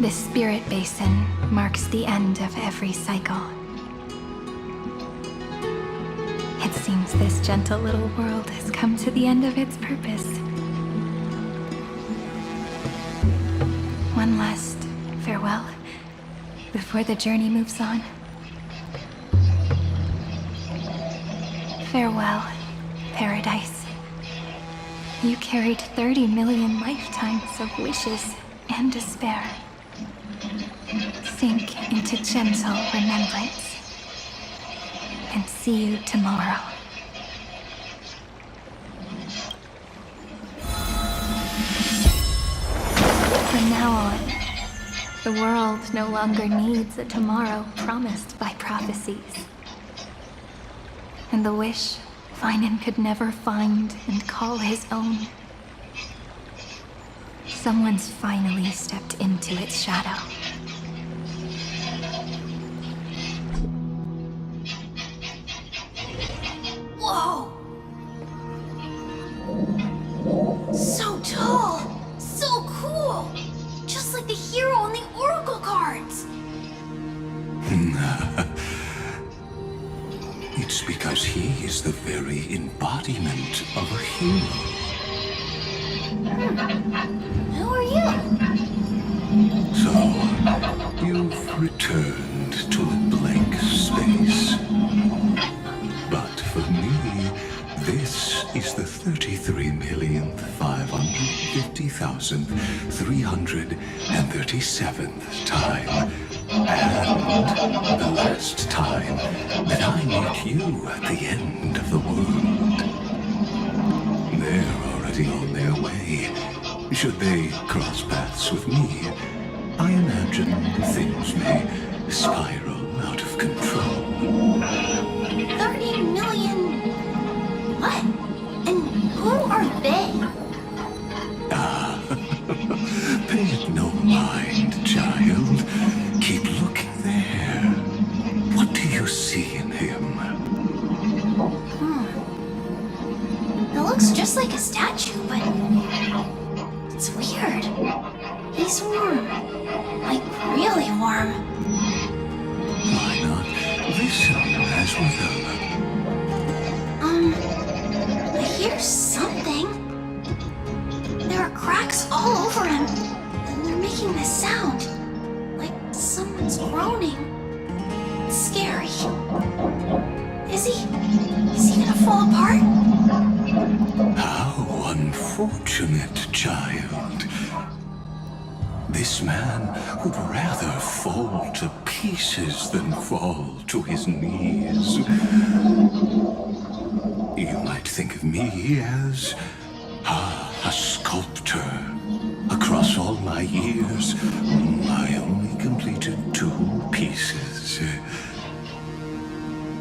This spirit basin marks the end of every cycle. It seems this gentle little world has come to the end of its purpose. One last farewell before the journey moves on. Farewell, paradise. You carried 30 million lifetimes of wishes and despair. Sink into gentle remembrance. And see you tomorrow. From now on, the world no longer needs a tomorrow promised by prophecies. And the wish Finan could never find and call his own. Someone's finally stepped into its shadow. Whoa! So tall! So cool! Just like the hero in the Oracle cards! It's because he is the very embodiment of a hero. Who are you? So, you've returned to a blank space. But for me, this is the 33,550,337th time. And the last time that I meet you at the end of the world. They're already on their way. Should they cross paths with me, I imagine things may spiral out of control. 30 million... What? And who are they? Pay it no mind, child. Keep looking there. What do you see in him? It looks just like a statue, but... It's weird. He's warm. Like, really warm. Why not listen as well? I hear something. There are cracks all over him, and they're making this sound. Like someone's groaning. It's scary. Is he gonna fall apart? How unfortunate, child. This man would rather fall to pieces than fall to his knees. You might think of me as a sculptor. Across all my years, I only completed 2 pieces.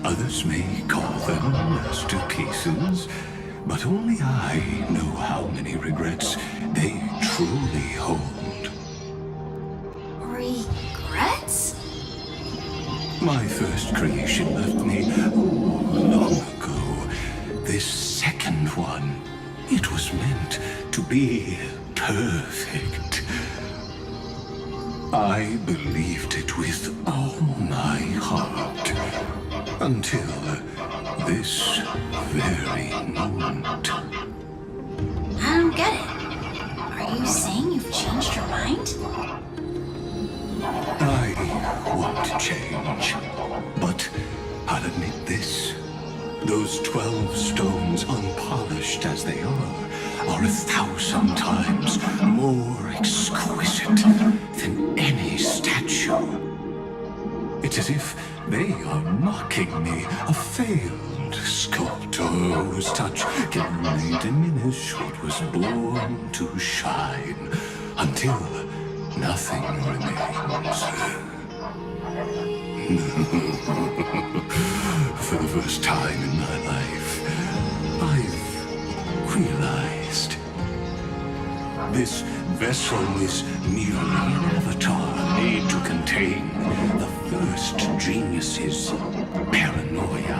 Others may call them masterpieces, but only I know how many regrets they truly hold. Regrets? My first creation left me long ago. This second one, it was meant to be perfect. I believed it with all my heart. Until this very moment. I don't get it. Are you saying you've changed your mind? I want change, but I'll admit this. Those 12 stones, unpolished as they are 1,000 times more exquisite than any statue. It's as if they are mocking me, a failed sculptor whose touch can only diminish what was born to shine until nothing remains. For the first time in my life, I've realized this vessel is merely an avatar made to contain the first genius's paranoia.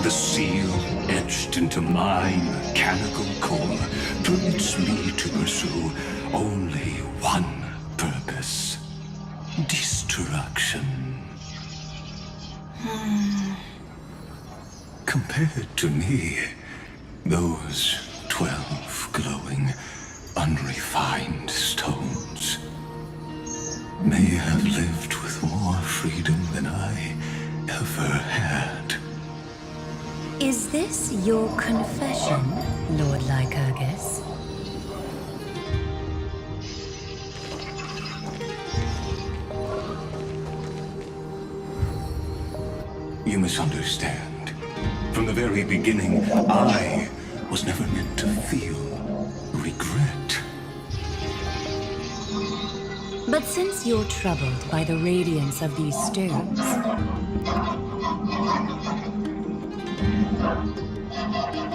The seal etched into my mechanical core permits me to pursue only one destruction. Compared to me, those 12 glowing, unrefined stones may have lived with more freedom than I ever had. Is this your confession, Lord Lycurgus? You misunderstand. From the very beginning, I was never meant to feel regret. But since you're troubled by the radiance of these stones,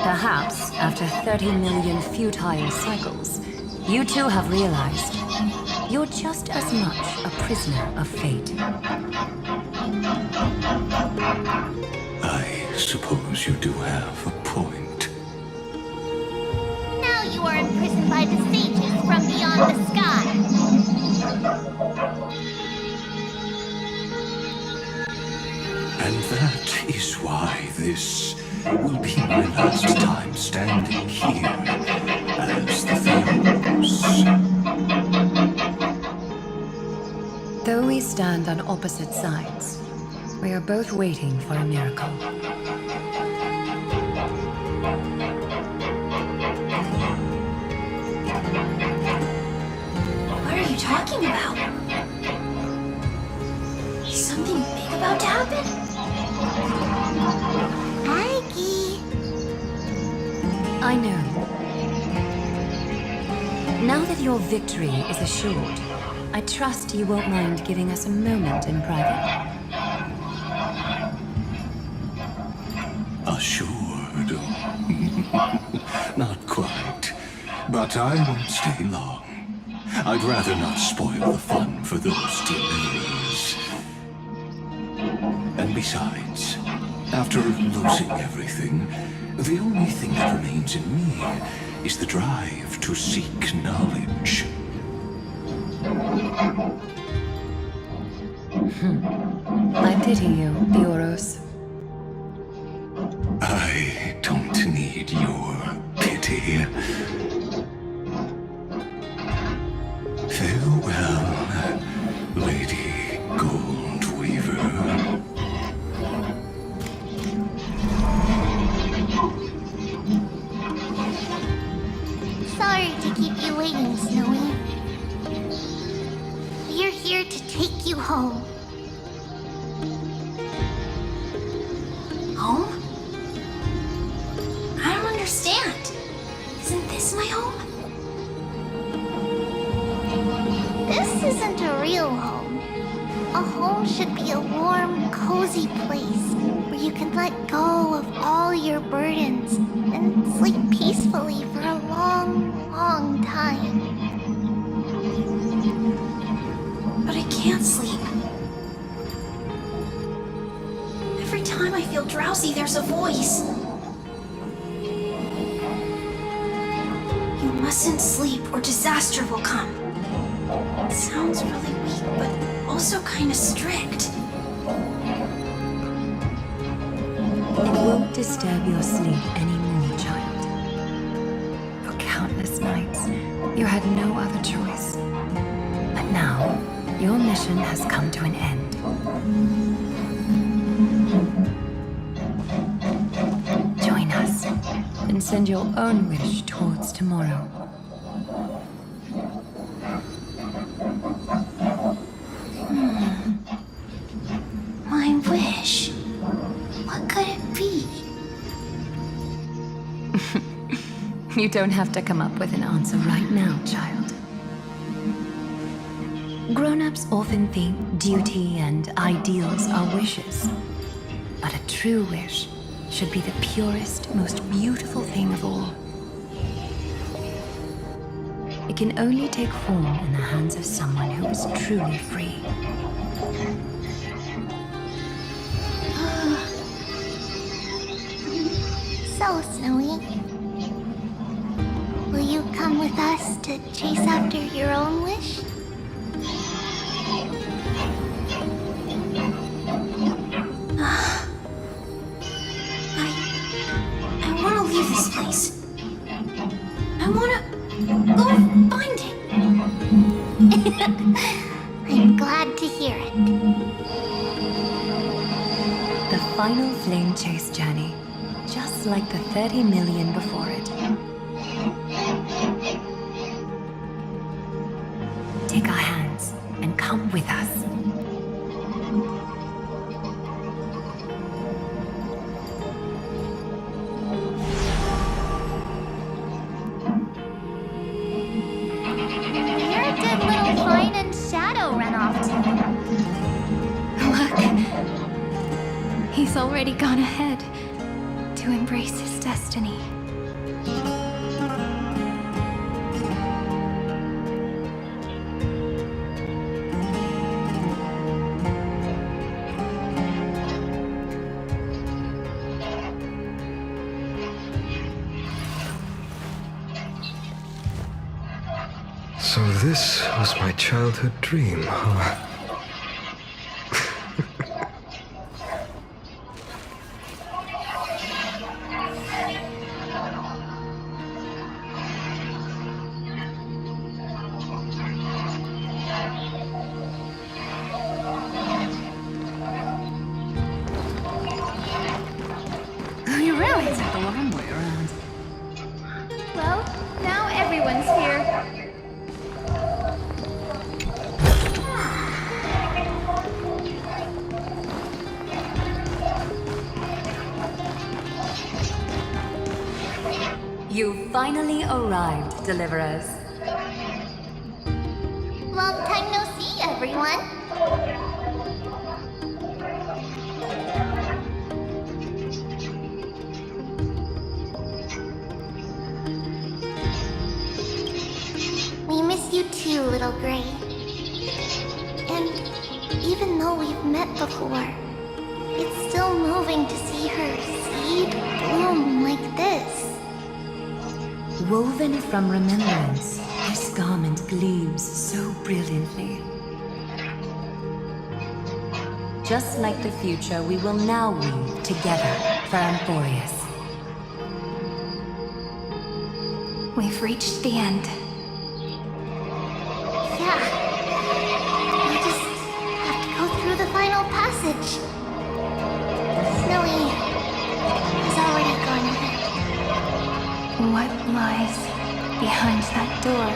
perhaps after 30 million futile cycles, you too have realized you're just as much a prisoner of fate. I suppose you do have a point. Now you are imprisoned by the sages from beyond the sky. And that is why this will be my last time standing here as the Theros. Though we stand on opposite sides, we are both waiting for a miracle. What are you talking about? Is something big about to happen? Maggie. I know. Now that your victory is assured, I trust you won't mind giving us a moment in private. Assured? Not quite. But I won't stay long. I'd rather not spoil the fun for those delays. And besides, after losing everything, the only thing that remains in me is the drive to seek knowledge. I pity you, Theoros. I don't need your pity. Farewell, Lady Goldweaver. Sorry to keep you waiting, Snowy. We're here to take you home. Home? I don't understand. Isn't this my home? This isn't a real home. A home should be a warm, cozy place where you can let go of all your burdens and sleep peacefully for a long, long time. But I can't sleep. Every time I feel drowsy, there's a voice. You mustn't sleep or disaster will come. It sounds really weak, but also kind of strict. It won't disturb your sleep anymore, child. For countless nights, you had no other choice. But now, your mission has come to an end. Join us and send your own wish towards tomorrow. My wish. What could it be? You don't have to come up with an answer right now, child. Grown-ups often think duty and ideals are wishes. But a true wish should be the purest, most beautiful thing of all. It can only take form in the hands of someone who is truly free. So, Snowy, will you come with us to chase after your own wish? final flame chase journey, just like the 30 million before it. Take our hands and come with us. Where did little Fine and Shadow run off to? Look. He's already gone ahead to embrace his destiny. So this was my childhood dream, huh? You really took the long way around. Well, now everyone's here. You finally arrived, Deliverers. Long time no see, everyone. We miss you too, little Gray. And even though we've met before, it's still moving to see her seed bloom like this. Woven from remembrance, this garment gleams so brilliantly. Just like the future, we will now weave together for Amphorius. We've reached the end. Yeah. We just have to go through the final passage. Snowy has already gone ahead. What lies behind that door?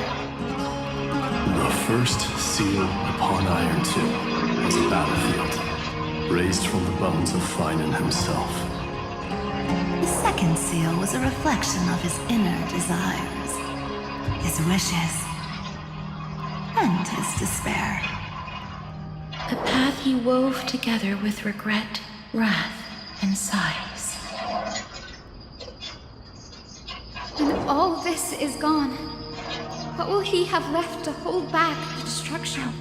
The first seal upon Iron 2 was a battlefield, raised from the bones of Finan himself. The second seal was a reflection of his inner desires, his wishes, and his despair. A path he wove together with regret, wrath, and sighs. When all this is gone, what will he have left to hold back the destruction?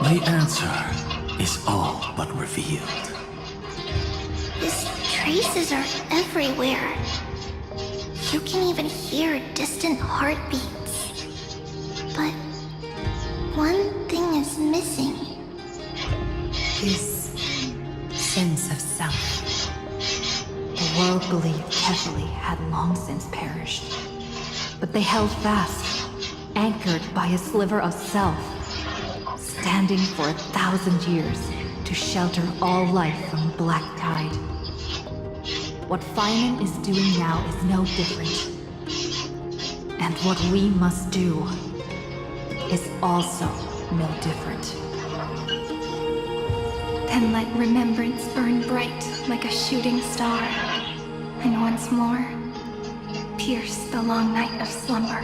The answer is all but revealed. His traces are everywhere. You can even hear distant heartbeats. But one thing is missing. His sense of self. The world believed Kefali had long since perished. But they held fast, anchored by a sliver of self, standing for 1,000 years to shelter all life from Black Tide. What Finan is doing now is no different. And what we must do is also no different. Then let remembrance burn bright like a shooting star, and once more, pierce the long night of slumber.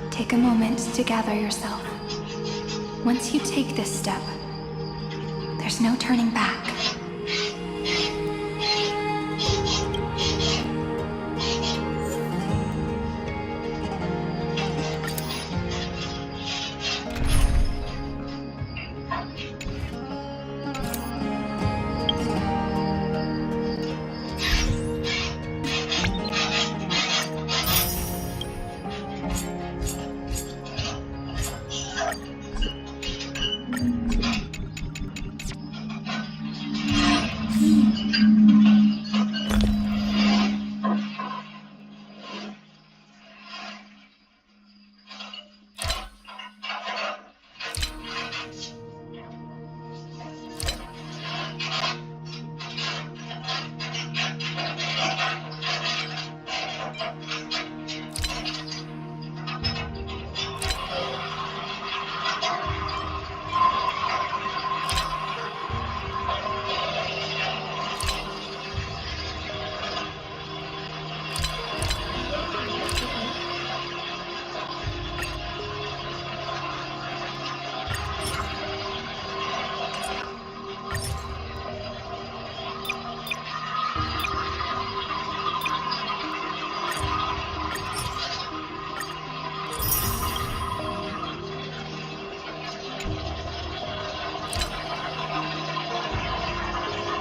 Take a moment to gather yourself. Once you take this step, there's no turning back.